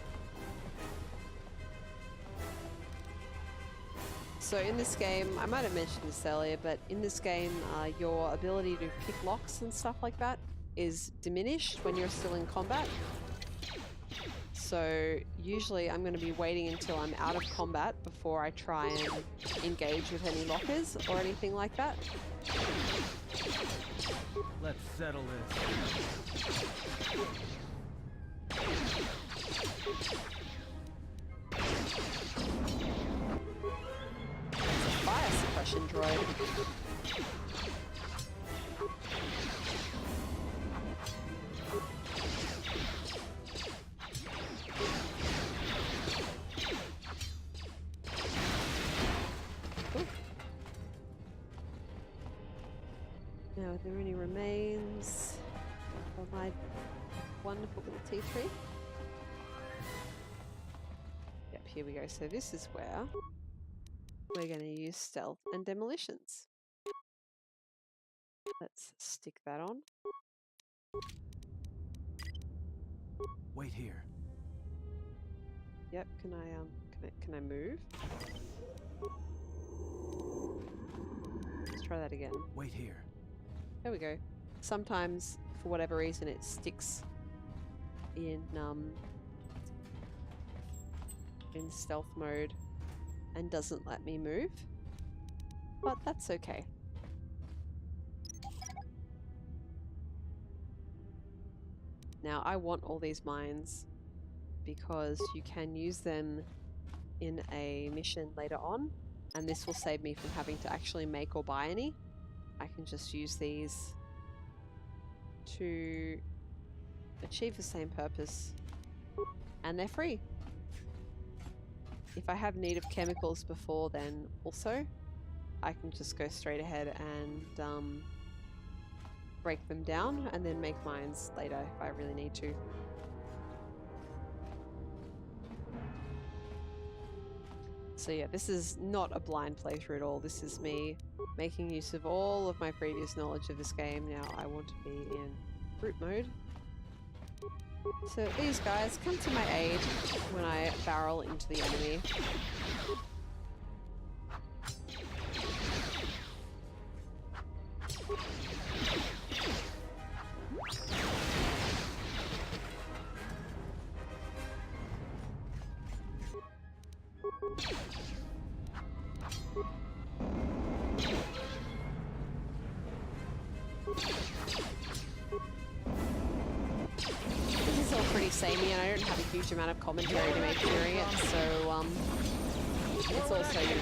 So in this game, I might have mentioned this earlier, but in this game, your ability to pick locks and stuff like that is diminished when you're still in combat. So usually I'm going to be waiting until I'm out of combat before I try and engage with any lockers or anything like that. Let's settle this. It's a fire suppression droid. Now, are there any remains of my wonderful little T3? Yep, here we go. So this is where we're going to use stealth and demolitions. Let's stick that on. Wait here. Yep, can I move? Let's try that again. Wait here. There we go. Sometimes, for whatever reason, it sticks in stealth mode and doesn't let me move, but that's okay. Now I want all these mines because you can use them in a mission later on, and this will save me from having to actually make or buy any. I can just use these to achieve the same purpose, and they're free. If I have need of chemicals before then also, I can just go straight ahead and break them down and then make mines later if I really need to. So yeah, this is not a blind playthrough at all. This is me making use of all of my previous knowledge of this game. Now I want to be in brute mode. So these guys come to my aid when I barrel into the enemy. This is all pretty samey and I don't have a huge amount of commentary to make during it, so it's also, you know,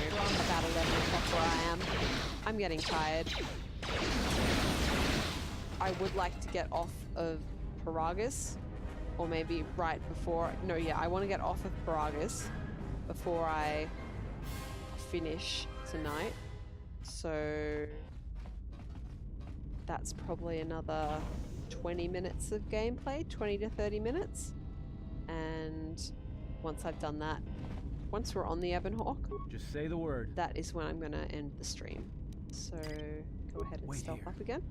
about 11 o'clock where I am. I'm getting tired. I would like to get off of Paragus, or maybe right before, no, yeah, I want to get off of Paragus before I finish tonight, so that's probably another 20 minutes of gameplay, 20 to 30 minutes, and once I've done that, once we're on the Ebon Hawk, just say the word. That is when I'm going to end the stream. So go ahead and stealth up again.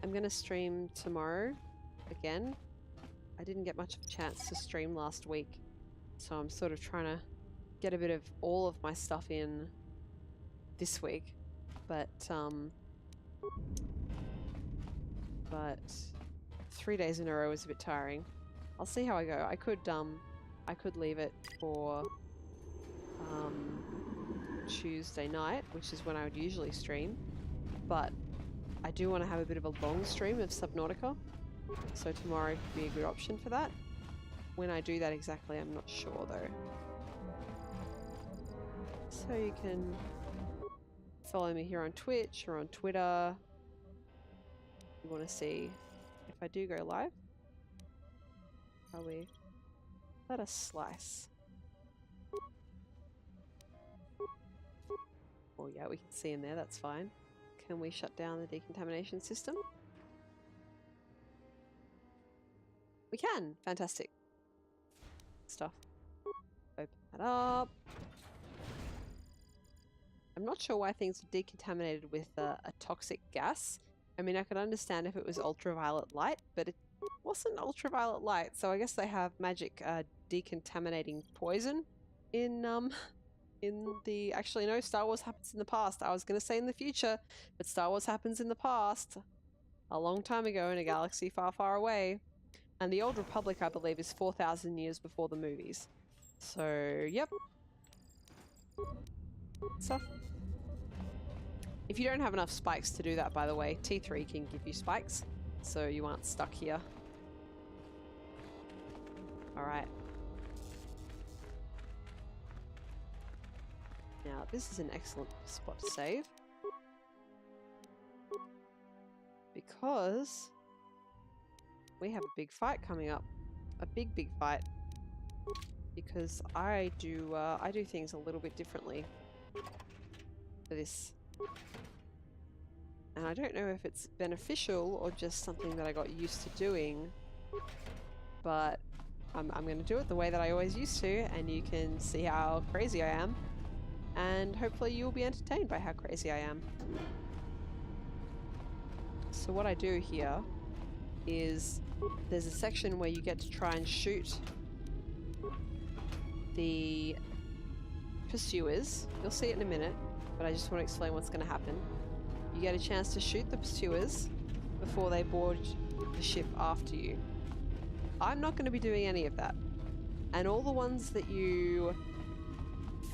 I'm going to stream tomorrow again. I didn't get much of a chance to stream last week, so I'm sort of trying to get a bit of all of my stuff in this week, but 3 days in a row is a bit tiring. I'll see how I go. I could leave it for Tuesday night, which is when I would usually stream, but I do want to have a bit of a long stream of Subnautica, so tomorrow could be a good option for that. When I do that exactly, I'm not sure though. So you can follow me here on Twitch or on Twitter. You want to see if I do go live. Are we? Let us slice. Oh yeah, we can see in there, that's fine. Can we shut down the decontamination system? We can! Fantastic. Stuff. Open that up. I'm not sure why things are decontaminated with a toxic gas. I mean, I could understand if it was ultraviolet light, but it wasn't ultraviolet light, so I guess they have magic decontaminating poison in the... Actually, no, Star Wars happens in the past. I was going to say in the future, but Star Wars happens in the past. A long time ago in a galaxy far, far away. And the Old Republic, I believe, is 4,000 years before the movies. So, yep. Stuff. If you don't have enough spikes to do that, by the way, T3 can give you spikes, so you aren't stuck here. Alright. Now, this is an excellent spot to save. Because we have a big fight coming up. A big, big fight. Because I do things a little bit differently for this. And I don't know if it's beneficial or just something that I got used to doing, but I'm going to do it the way that I always used to, and you can see how crazy I am. And hopefully you'll be entertained by how crazy I am. So what I do here is there's a section where you get to try and shoot the pursuers. You'll see it in a minute, but I just want to explain what's going to happen. You get a chance to shoot the pursuers before they board the ship after you. I'm not going to be doing any of that. And all the ones that you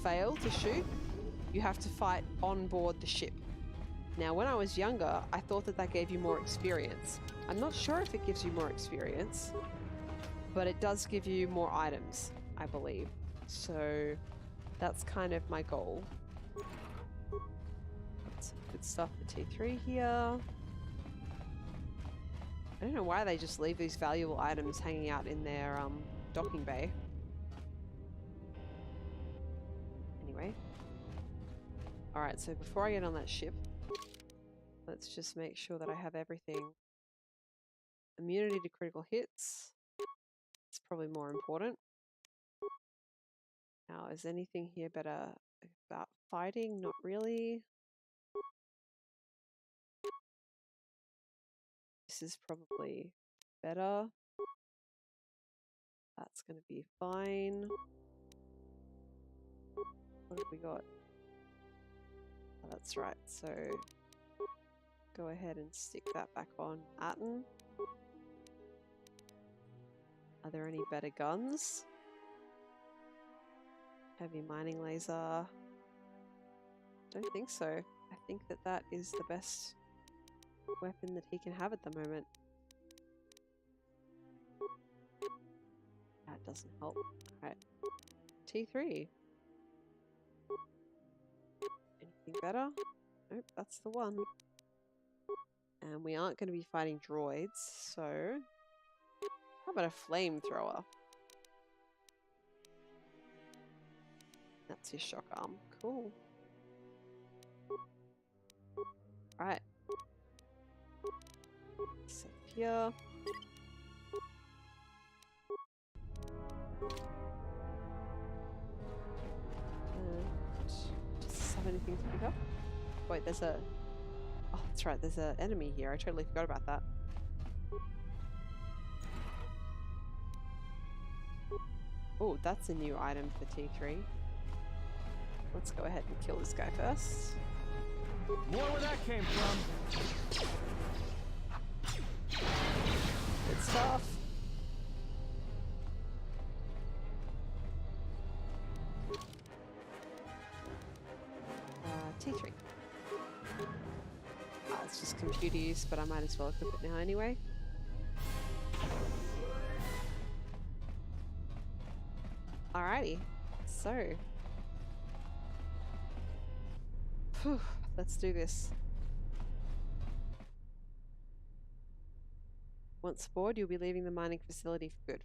fail to shoot, you have to fight on board the ship. Now, when I was younger, I thought that that gave you more experience. I'm not sure if it gives you more experience, but it does give you more items, I believe. So that's kind of my goal. Some good stuff for T3 here. I don't know why they just leave these valuable items hanging out in their docking bay. Anyway. Alright, so before I get on that ship, let's just make sure that I have everything. Immunity to critical hits. It's probably more important. Now, is anything here better about fighting? Not really. This is probably better. That's going to be fine. What have we got? Oh, that's right. So go ahead and stick that back on Atten. Are there any better guns? Heavy mining laser. Don't think so. I think that that is the best weapon that he can have at the moment. That doesn't help. Alright. T3. Anything better? Nope, that's the one. And we aren't going to be fighting droids, so how about a flamethrower? That's his shock arm. Cool. Alright. Save here. Does this have anything to pick up? Wait, there's a... Oh, that's right, there's an enemy here. I totally forgot about that. Oh, that's a new item for T3. Let's go ahead and kill this guy first. More where that came from. Good stuff. T3. It's just computer use, but I might as well equip it now anyway. Alrighty, so let's do this. Once aboard, you'll be leaving the mining facility for good.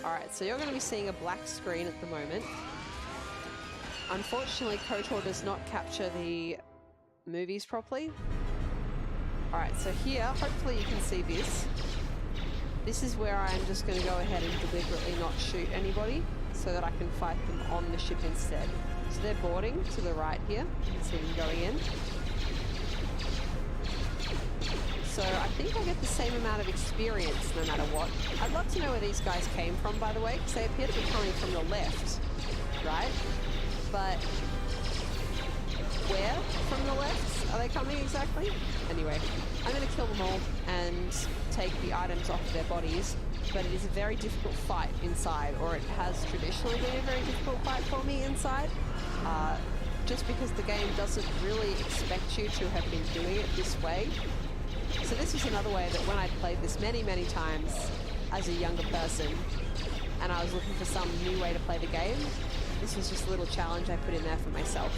Alright, so you're going to be seeing a black screen at the moment. Unfortunately, KOTOR does not capture the movies properly. Alright, so here, hopefully you can see this. This is where I'm just going to go ahead and deliberately not shoot anybody so that I can fight them on the ship instead. So they're boarding to the right here. You can see them going in. So I think I get the same amount of experience no matter what. I'd love to know where these guys came from, by the way, because they appear to be coming from the left, right? But where from the left are they coming exactly? Anyway, I'm going to kill them all and take the items off their bodies, but it is a very difficult fight inside, or it has traditionally been a very difficult fight for me inside, just because the game doesn't really expect you to have been doing it this way. So this is another way that when I played this many, many times as a younger person, and I was looking for some new way to play the game, this was just a little challenge I put in there for myself.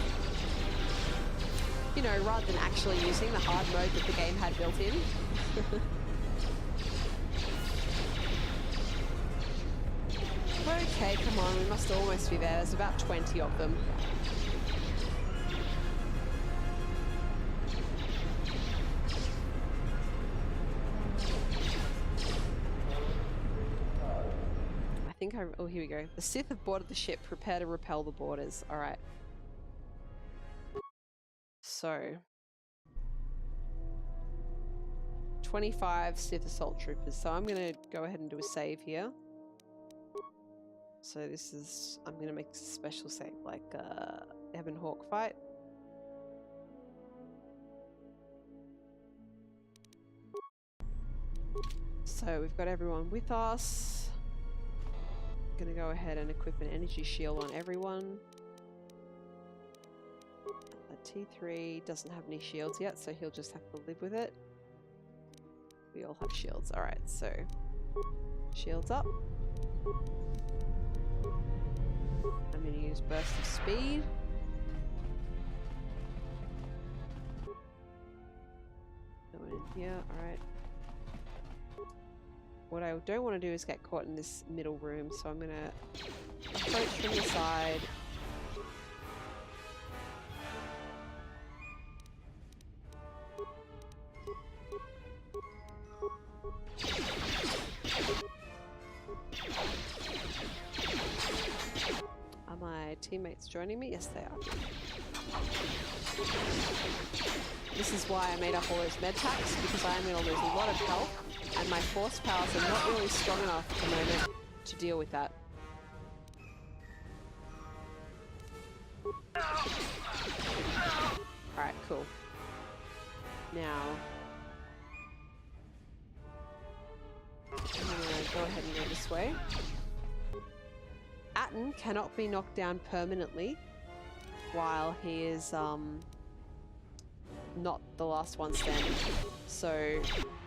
You know, rather than actually using the hard mode that the game had built in. Okay, come on, we must almost be there. There's about 20 of them. Oh, here we go. The Sith have boarded the ship. Prepare to repel the boarders. Alright. So 25 Sith Assault Troopers. So I'm going to go ahead and do a save here. So this is, I'm going to make a special save, like Ebon Hawk fight. So we've got everyone with us. I'm going to go ahead and equip an energy shield on everyone. T3 doesn't have any shields yet, so he'll just have to live with it. We all have shields. Alright, so shields up. I'm going to use Burst of Speed. No one in here. Alright. What I don't want to do is get caught in this middle room, so I'm going to approach from the side. Are my teammates joining me? Yes, they are. This is why I made up all those med packs, because I am going to lose a lot of health, and my force powers are not really strong enough at the moment to deal with that. Alright, cool. Now, I'm going to go ahead and go this way. Atten cannot be knocked down permanently while he is not the last one standing. So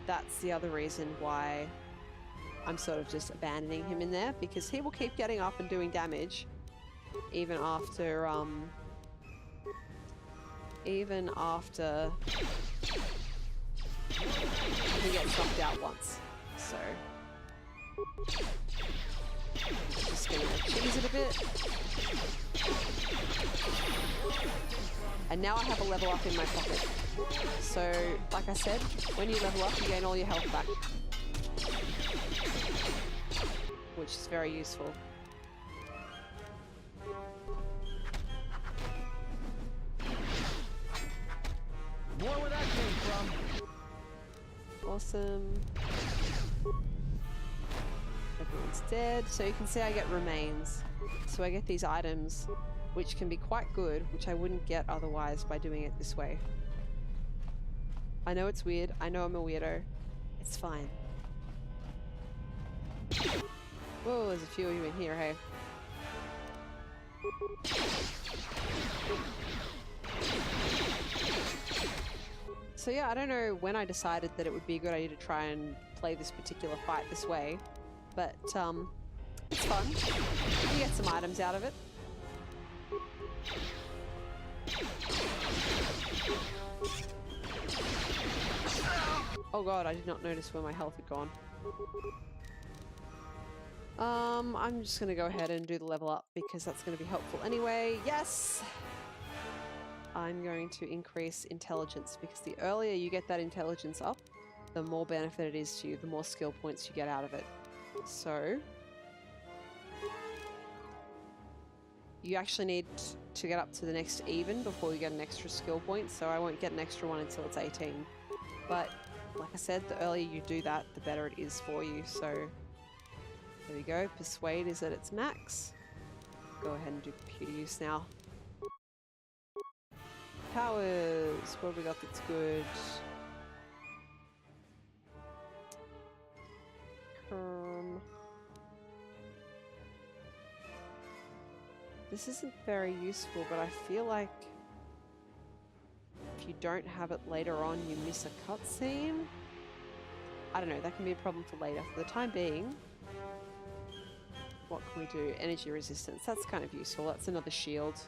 that's the other reason why I'm sort of just abandoning him in there, because he will keep getting up and doing damage even after he gets knocked out once. So just gonna cheese it a bit. And now I have a level up in my pocket. So, like I said, when you level up, you gain all your health back. Which is very useful. More where that came from. Awesome. Everyone's dead. So you can see I get remains. So I get these items, which can be quite good, which I wouldn't get otherwise by doing it this way. I know it's weird. I know I'm a weirdo. It's fine. Whoa, there's a few of you in here, hey. So yeah, I don't know when I decided that it would be a good idea to try and play this particular fight this way, but it's fun. You get some items out of it. Oh god, I did not notice where my health had gone. I'm just gonna go ahead and do the level up because that's gonna be helpful anyway. Yes! I'm going to increase intelligence because the earlier you get that intelligence up, the more benefit it is to you, the more skill points you get out of it. So you actually need to get up to the next even before you get an extra skill point, so I won't get an extra one until it's 18. But like I said, the earlier you do that, the better it is for you. So there we go. Persuade is at its max. Go ahead and do computer use now. Powers. What have we got that's good? This isn't very useful, but I feel like if you don't have it later on, you miss a cutscene. I don't know, that can be a problem for later. For the time being, what can we do? Energy resistance, that's kind of useful. That's another shield.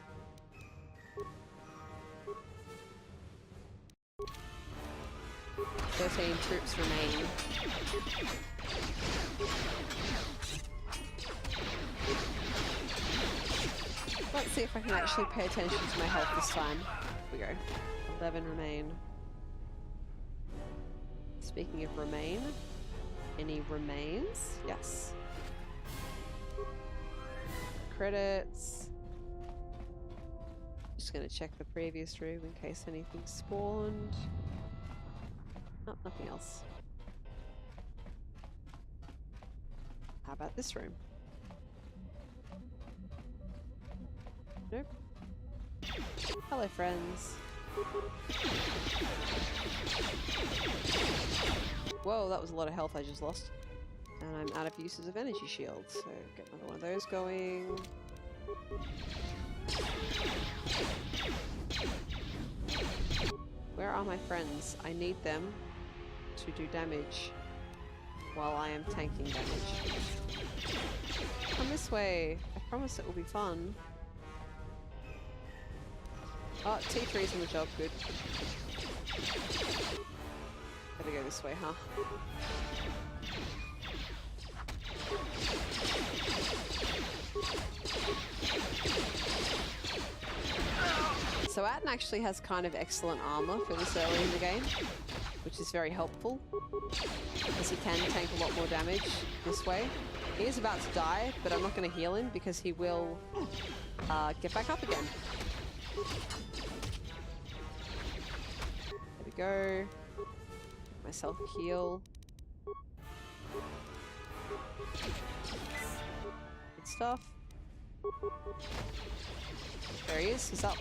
"13 troops remain." Let's see if I can actually pay attention to my health this time. Here we go. 11 remain. Speaking of remain, any remains? Yes. Credits. just going to check the previous room in case anything spawned. Oh, nothing else. How about this room? Nope. Hello, friends. Whoa, that was a lot of health I just lost. And I'm out of uses of energy shields, so get another one of those going. Where are my friends? I need them to do damage while I am tanking damage. Come this way. I promise it will be fun. Oh, T3's on the job, good. Gotta go this way, huh? So Atten actually has kind of excellent armor for this early in the game, which is very helpful, as he can tank a lot more damage this way. He is about to die, but I'm not going to heal him because he will get back up again. There we go. Give myself a heal. Good stuff. There he is. He's up.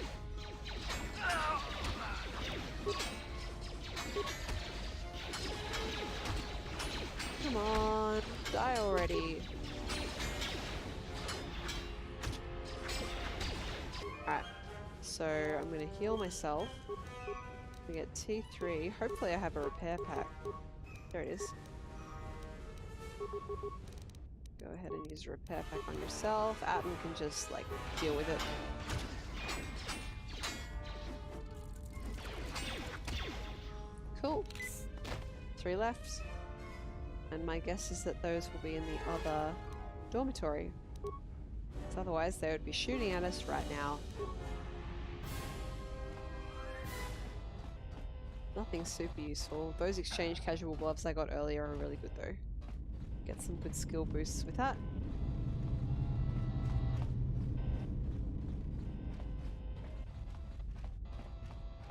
Come on, die already. Alright, so I'm gonna heal myself. We get T3. Hopefully I have a repair pack. There it is. Go ahead and use a repair pack on yourself. Atten can just, like, deal with it. Cool. 3 left. And my guess is that those will be in the other dormitory. Because otherwise they would be shooting at us right now. Nothing super useful. Those exchange casual gloves I got earlier are really good though. Get some good skill boosts with that.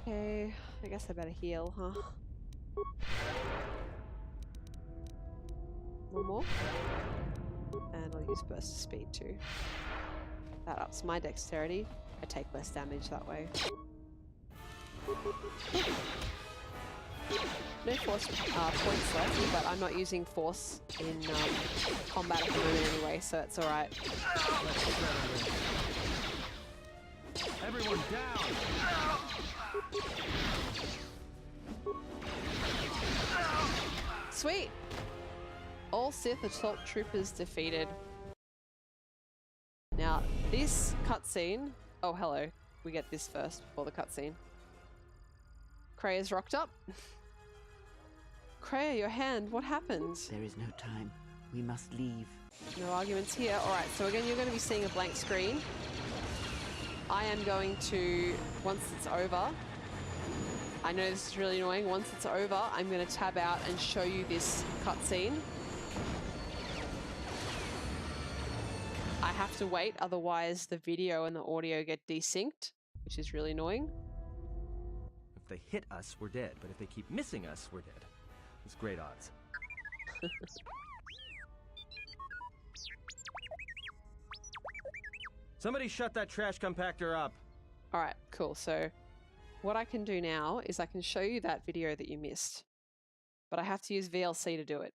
Okay, I guess I better heal, huh? One more. And I'll use burst of speed too. That ups my dexterity. I take less damage that way. No force points left, but I'm not using force in combat at the moment anyway, so it's alright. Everyone down! Sweet! All Sith assault troopers defeated. Now, this cutscene... Oh, hello. We get this first before the cutscene. Krea's rocked up. Krea, your hand, what happened? There is no time. We must leave. No arguments here. Alright, so again, you're going to be seeing a blank screen. I am going to, once it's over, I know this is really annoying, once it's over, I'm going to tab out and show you this cutscene. I have to wait, otherwise the video and the audio get desynced, which is really annoying. If they hit us, we're dead, but if they keep missing us, we're dead. It's great odds. Somebody shut that trash compactor up. Alright, cool. So what I can do now is I can show you that video that you missed, but I have to use VLC to do it.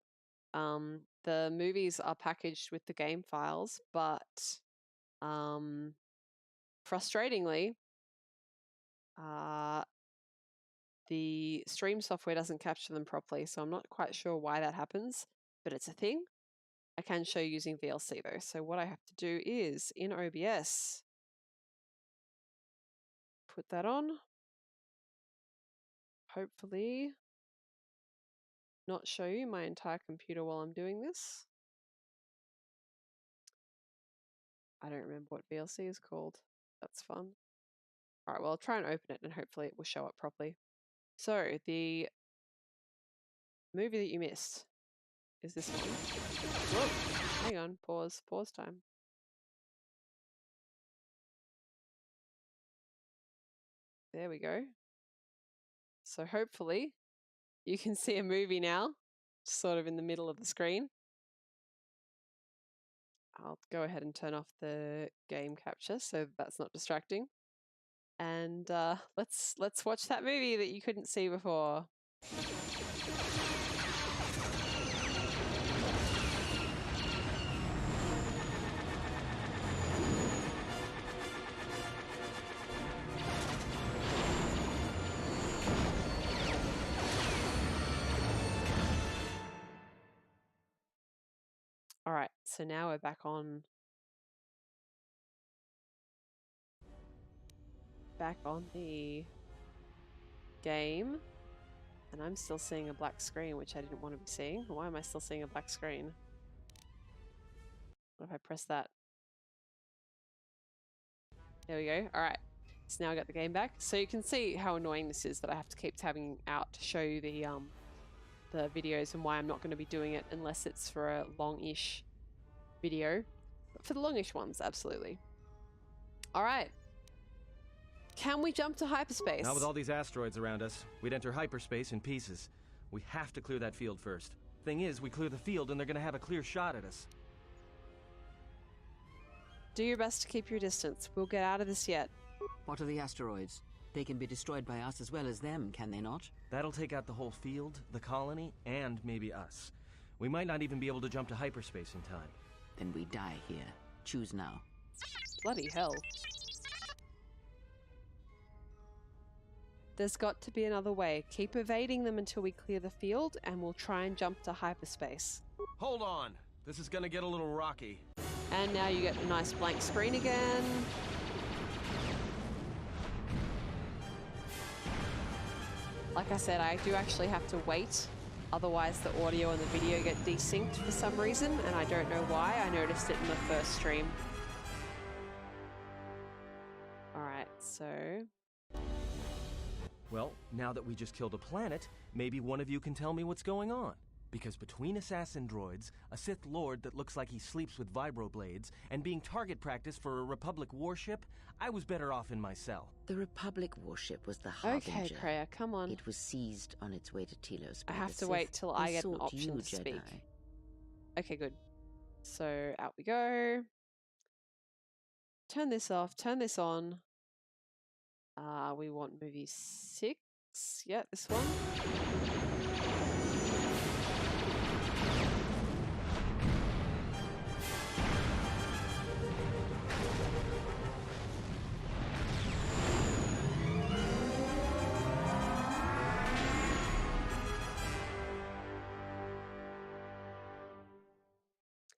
The movies are packaged with the game files, but frustratingly, the stream software doesn't capture them properly, so I'm not quite sure why that happens, but it's a thing. I can show you using VLC though. So what I have to do is, in OBS, put that on. Hopefully not show you my entire computer while I'm doing this. I don't remember what VLC is called. That's fun. Alright, well, I'll try and open it and hopefully it will show up properly. So, the movie that you missed is this one. Whoa, hang on, pause time. There we go. So hopefully you can see a movie now, sort of in the middle of the screen. I'll go ahead and turn off the game capture so that's not distracting. And let's watch that movie that you couldn't see before. All right, so now we're back on the game, and I'm still seeing a black screen, which I didn't want to be seeing. Why am I still seeing a black screen? What if I press that? There we go. All right, so now I got the game back. So you can see how annoying this is that I have to keep tabbing out to show you the videos and why I'm not going to be doing it unless it's for a long-ish video. But for the longish ones, absolutely. All right. Can we jump to hyperspace? Not with all these asteroids around us. We'd enter hyperspace in pieces. We have to clear that field first. Thing is, we clear the field and they're gonna have a clear shot at us. Do your best to keep your distance. We'll get out of this yet. What are the asteroids? They can be destroyed by us as well as them, can they not? That'll take out the whole field, the colony, and maybe us. We might not even be able to jump to hyperspace in time. Then we die here. Choose now. Bloody hell. There's got to be another way. Keep evading them until we clear the field, and we'll try and jump to hyperspace. Hold on. This is gonna get a little rocky. And now you get a nice blank screen again. Like I said, I do actually have to wait. Otherwise, the audio and the video get desynced for some reason, and I don't know why. I noticed it in the first stream. Alright, so... Well, now that we just killed a planet, maybe one of you can tell me what's going on. Because between assassin droids, a Sith Lord that looks like he sleeps with vibroblades, and being target practice for a Republic warship, I was better off in my cell. The Republic warship was the Harbinger. Okay, Kreia, come on. It was seized on its way to Telos. I have to wait till I get an option to speak. Okay, good. So, out we go. Turn this off, turn this on. We want movie 6. Yeah, this one.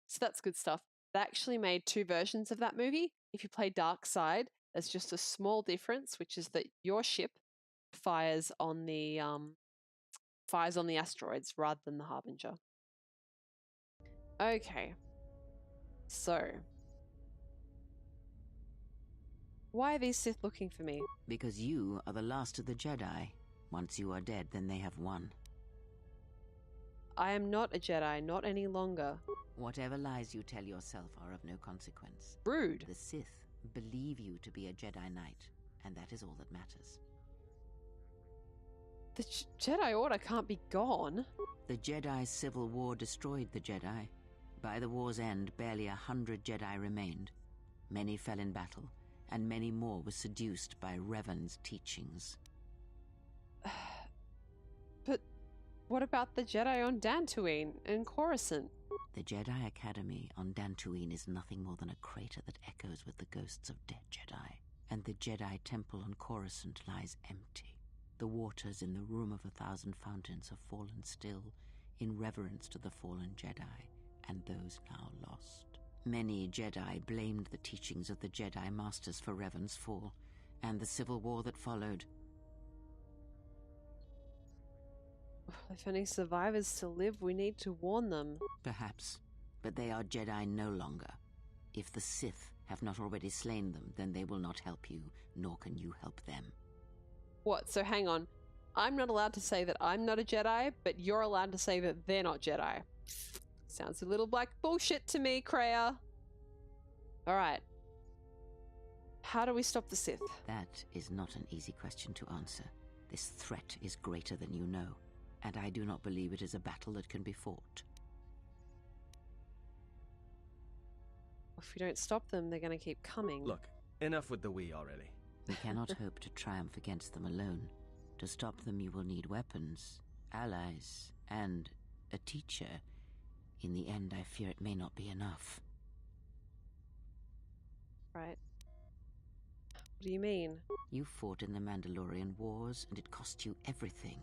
So that's good stuff. They actually made 2 versions of that movie. If you play Dark Side, there's just a small difference, which is that your ship fires on the asteroids rather than the Harbinger. Okay. So, why are these Sith looking for me? Because you are the last of the Jedi. Once you are dead, then they have won. I am not a Jedi, not any longer. Whatever lies you tell yourself are of no consequence. Rude. The Sith believe you to be a Jedi Knight, and that is all that matters. The Jedi Order can't be gone. The Jedi Civil War destroyed the Jedi. By the war's end, barely 100 Jedi remained. Many fell in battle, and many more were seduced by Revan's teachings. But what about the Jedi on Dantooine and Coruscant? The Jedi Academy on Dantooine is nothing more than a crater that echoes with the ghosts of dead Jedi. And the Jedi Temple on Coruscant lies empty. The waters in the Room of 1,000 Fountains have fallen still, in reverence to the fallen Jedi, and those now lost. Many Jedi blamed the teachings of the Jedi Masters for Revan's fall, and the civil war that followed. If any survivors still live, we need to warn them. Perhaps, but they are Jedi no longer. If the Sith have not already slain them, then they will not help you, nor can you help them. What? So hang on. I'm not allowed to say that I'm not a Jedi, but you're allowed to say that they're not Jedi. Sounds a little like bullshit to me, Kreia. Alright. How do we stop the Sith? That is not an easy question to answer. This threat is greater than you know, and I do not believe it is a battle that can be fought. If we don't stop them, they're going to keep coming. Look, enough with the we already. We cannot hope to triumph against them alone. To stop them, you will need weapons, allies, and a teacher. In the end, I fear it may not be enough. Right. What do you mean? You fought in the Mandalorian Wars, and it cost you everything.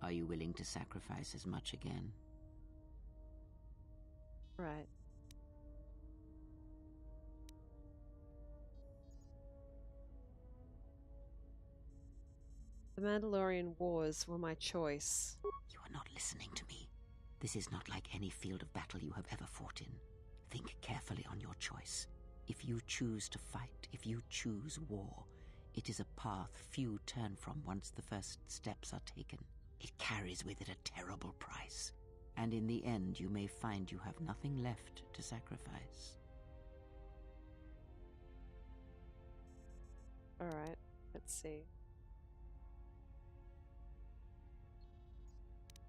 Are you willing to sacrifice as much again? Right. The Mandalorian Wars were my choice. You are not listening to me. This is not like any field of battle you have ever fought in. Think carefully on your choice. If you choose to fight, if you choose war, it is a path few turn from once the first steps are taken. It carries with it a terrible price, and in the end you may find you have nothing left to sacrifice. Alright, let's see.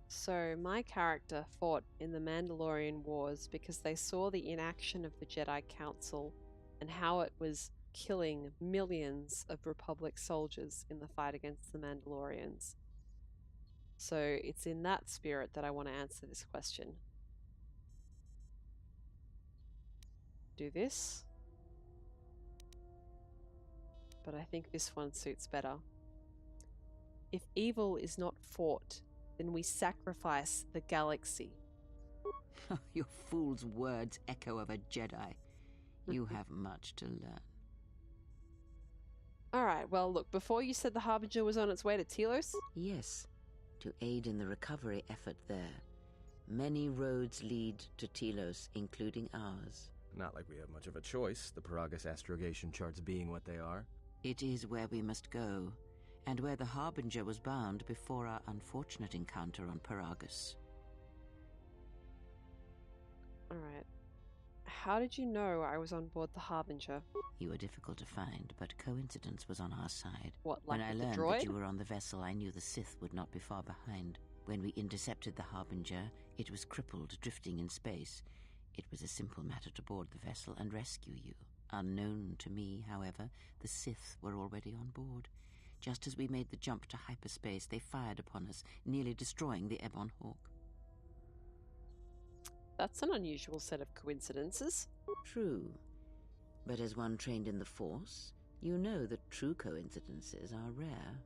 So, my character fought in the Mandalorian Wars because they saw the inaction of the Jedi Council and how it was killing millions of Republic soldiers in the fight against the Mandalorians. So, it's in that spirit that I want to answer this question. Do this. But I think this one suits better. If evil is not fought, then we sacrifice the galaxy. Your fool's words echo of a Jedi. You have much to learn. Alright, well look, before you said the Harbinger was on its way to Telos? Yes, to aid in the recovery effort there. Many roads lead to Telos, including ours. Not like we have much of a choice, the Paragus astrogation charts being what they are. It is where we must go, and where the Harbinger was bound before our unfortunate encounter on Paragus. Alright. How did you know I was on board the Harbinger? You were difficult to find, but coincidence was on our side. What, like when I with the learned droid? that you were on the vessel, I knew the Sith would not be far behind. When we intercepted the Harbinger, it was crippled, drifting in space. It was a simple matter to board the vessel and rescue you. Unknown to me, however, the Sith were already on board. Just as we made the jump to hyperspace, they fired upon us, nearly destroying the Ebon Hawk. That's an unusual set of coincidences. True. But as one trained in the Force, you know that true coincidences are rare.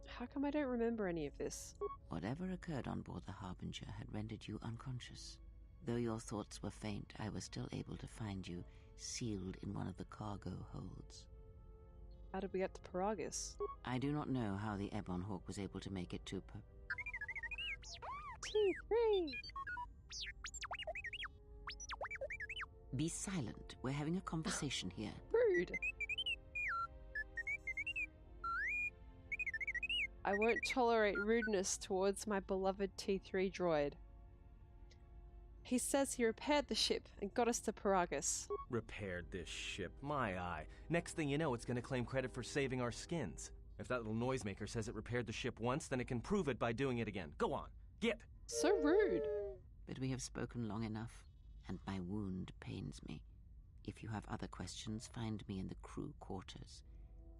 How come I don't remember any of this? Whatever occurred on board the Harbinger had rendered you unconscious. Though your thoughts were faint, I was still able to find you, sealed in one of the cargo holds. How did we get to Paragus? I do not know how the Ebon Hawk was able to make it to T3! Be silent. We're having a conversation here. Rude! I won't tolerate rudeness towards my beloved T3 droid. He says he repaired the ship and got us to Paragus. Repaired this ship, my eye. Next thing you know, it's gonna claim credit for saving our skins. If that little noisemaker says it repaired the ship once, then it can prove it by doing it again. Go on, get! So rude! But we have spoken long enough, and my wound pains me. If you have other questions, find me in the crew quarters.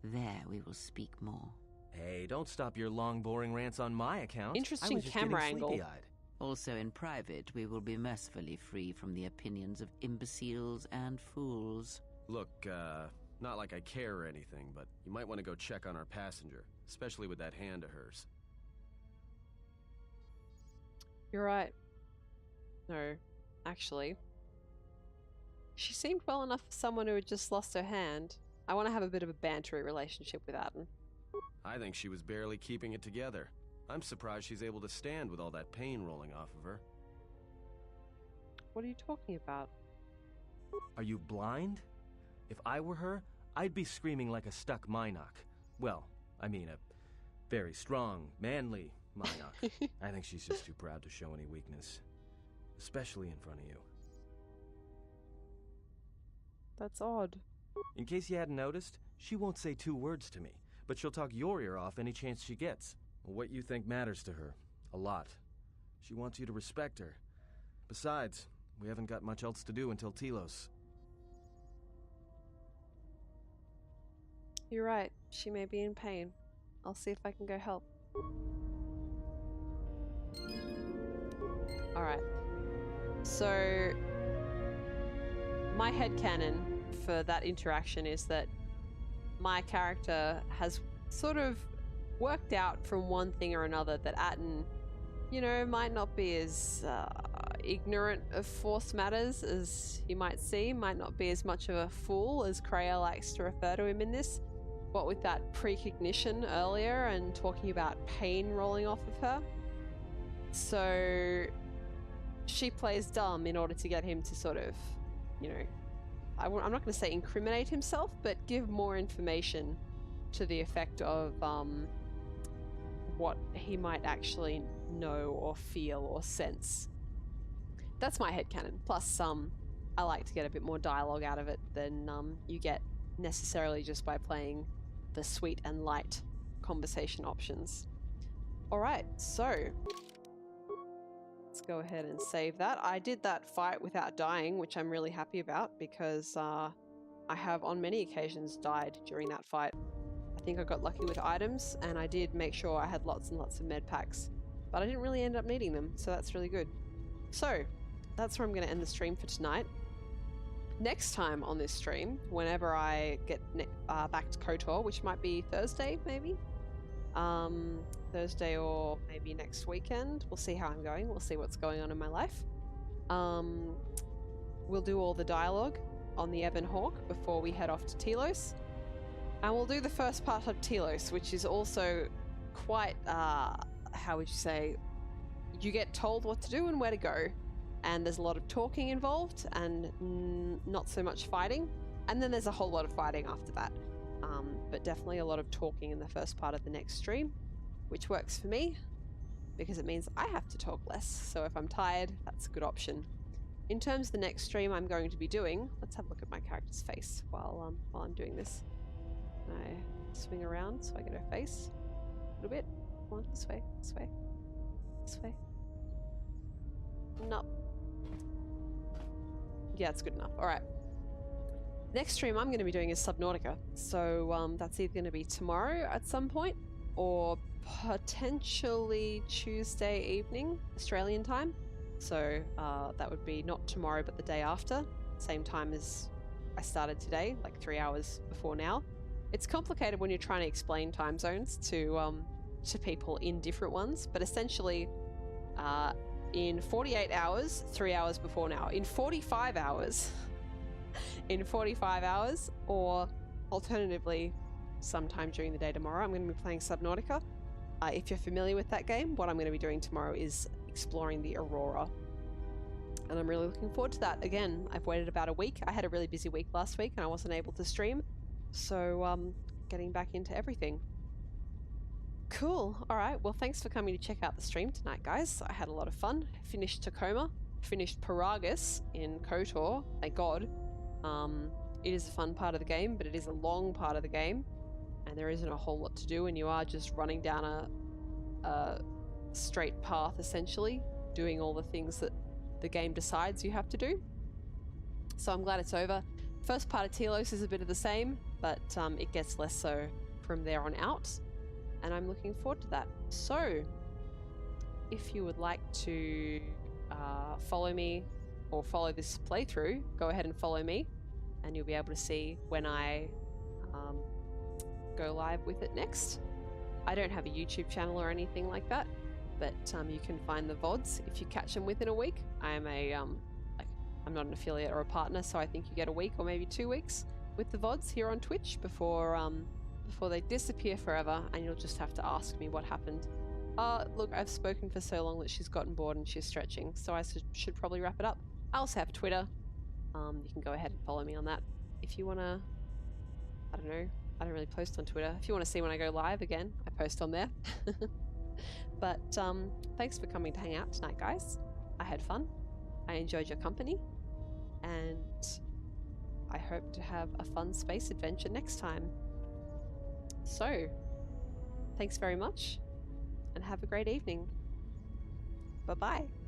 There we will speak more. Hey, don't stop your long, boring rants on my account. Interesting I was just camera getting angle. sleepy-eyed. Also in private, we will be mercifully free from the opinions of imbeciles and fools. Look, not like I care or anything, but you might want to go check on our passenger, especially with that hand of hers. You're right. No, actually. She seemed well enough for someone who had just lost her hand. I want to have a bit of a bantery relationship with Atten. I think she was barely keeping it together. I'm surprised she's able to stand with all that pain rolling off of her. What are you talking about? Are you blind? If I were her, I'd be screaming like a stuck Minoc. Well, I mean a very strong, manly Minoc. I think she's just too proud to show any weakness. Especially in front of you. That's odd. In case you hadn't noticed, she won't say 2 words to me, but she'll talk your ear off any chance she gets. What you think matters to her. A lot. She wants you to respect her. Besides, we haven't got much else to do until Telos. You're right. She may be in pain. I'll see if I can go help. Alright. So, my headcanon for that interaction is that my character has sort of worked out from one thing or another that Atten, you know, might not be as ignorant of Force matters as he might seem, might not be as much of a fool as Kreia likes to refer to him in this. What with that precognition earlier and talking about pain rolling off of her. So she plays dumb in order to get him to sort of, you know, I'm not going to say incriminate himself, but give more information to the effect of what he might actually know or feel or sense. That's my headcanon. Plus, I like to get a bit more dialogue out of it than you get necessarily just by playing the sweet and light conversation options. Alright, so let's go ahead and save that. I did that fight without dying, which I'm really happy about because I have on many occasions died during that fight. I think I got lucky with items and I did make sure I had lots and lots of med packs, but I didn't really end up needing them, so that's really good. So that's where I'm going to end the stream for tonight. Next time on this stream, whenever I get back to KOTOR, which might be Thursday, maybe? Thursday or maybe next weekend. We'll see how I'm going. We'll see what's going on in my life. We'll do all the dialogue on the Ebon Hawk before we head off to Telos. And we'll do the first part of Telos, which is also quite, how would you say, you get told what to do and where to go. And there's a lot of talking involved and not so much fighting. And then there's a whole lot of fighting after that. But definitely a lot of talking in the first part of the next stream, which works for me because it means I have to talk less. So if I'm tired, that's a good option. In terms of the next stream I'm going to be doing, let's have a look at my character's face while I'm doing this. Can I swing around so I get her face a little bit? Come on, this way, this way, this way. No. Yeah, it's good enough. All right. Next stream I'm going to be doing is Subnautica. So that's either going to be tomorrow at some point or potentially Tuesday evening, Australian time. So that would be not tomorrow, but the day after. Same time as I started today, like 3 hours before now. It's complicated when you're trying to explain time zones to people in different ones, but essentially in 48 hours, 3 hours before now. In 45 hours, in 45 hours, or alternatively, sometime during the day tomorrow, I'm going to be playing Subnautica. If you're familiar with that game, what I'm going to be doing tomorrow is exploring the Aurora. And I'm really looking forward to that. Again, I've waited about a week. I had a really busy week last week and I wasn't able to stream. So, getting back into everything. Cool. All right. Well, thanks for coming to check out the stream tonight, guys. I had a lot of fun. Finished Tacoma. Finished Paragus in KOTOR. Thank God. It is a fun part of the game, but it is a long part of the game. And there isn't a whole lot to do, and you are just running down a straight path, essentially, doing all the things that the game decides you have to do. So I'm glad it's over. First part of Telos is a bit of the same, but it gets less so from there on out. And I'm looking forward to that. So, if you would like to follow me or follow this playthrough, go ahead and follow me, and you'll be able to see when I go live with it next. I don't have a YouTube channel or anything like that, but you can find the VODs if you catch them within a week. I am I'm not an affiliate or a partner, so I think you get a week or maybe 2 weeks with the VODs here on Twitch before they disappear forever, and you'll just have to ask me what happened. Look, I've spoken for so long that she's gotten bored and she's stretching, so I should probably wrap it up. I also have Twitter. You can go ahead and follow me on that. If you want to, I don't know, I don't really post on Twitter. If you want to see when I go live again, I post on there. But thanks for coming to hang out tonight, guys. I had fun. I enjoyed your company. And I hope to have a fun space adventure next time. So, thanks very much, and have a great evening. Bye-bye.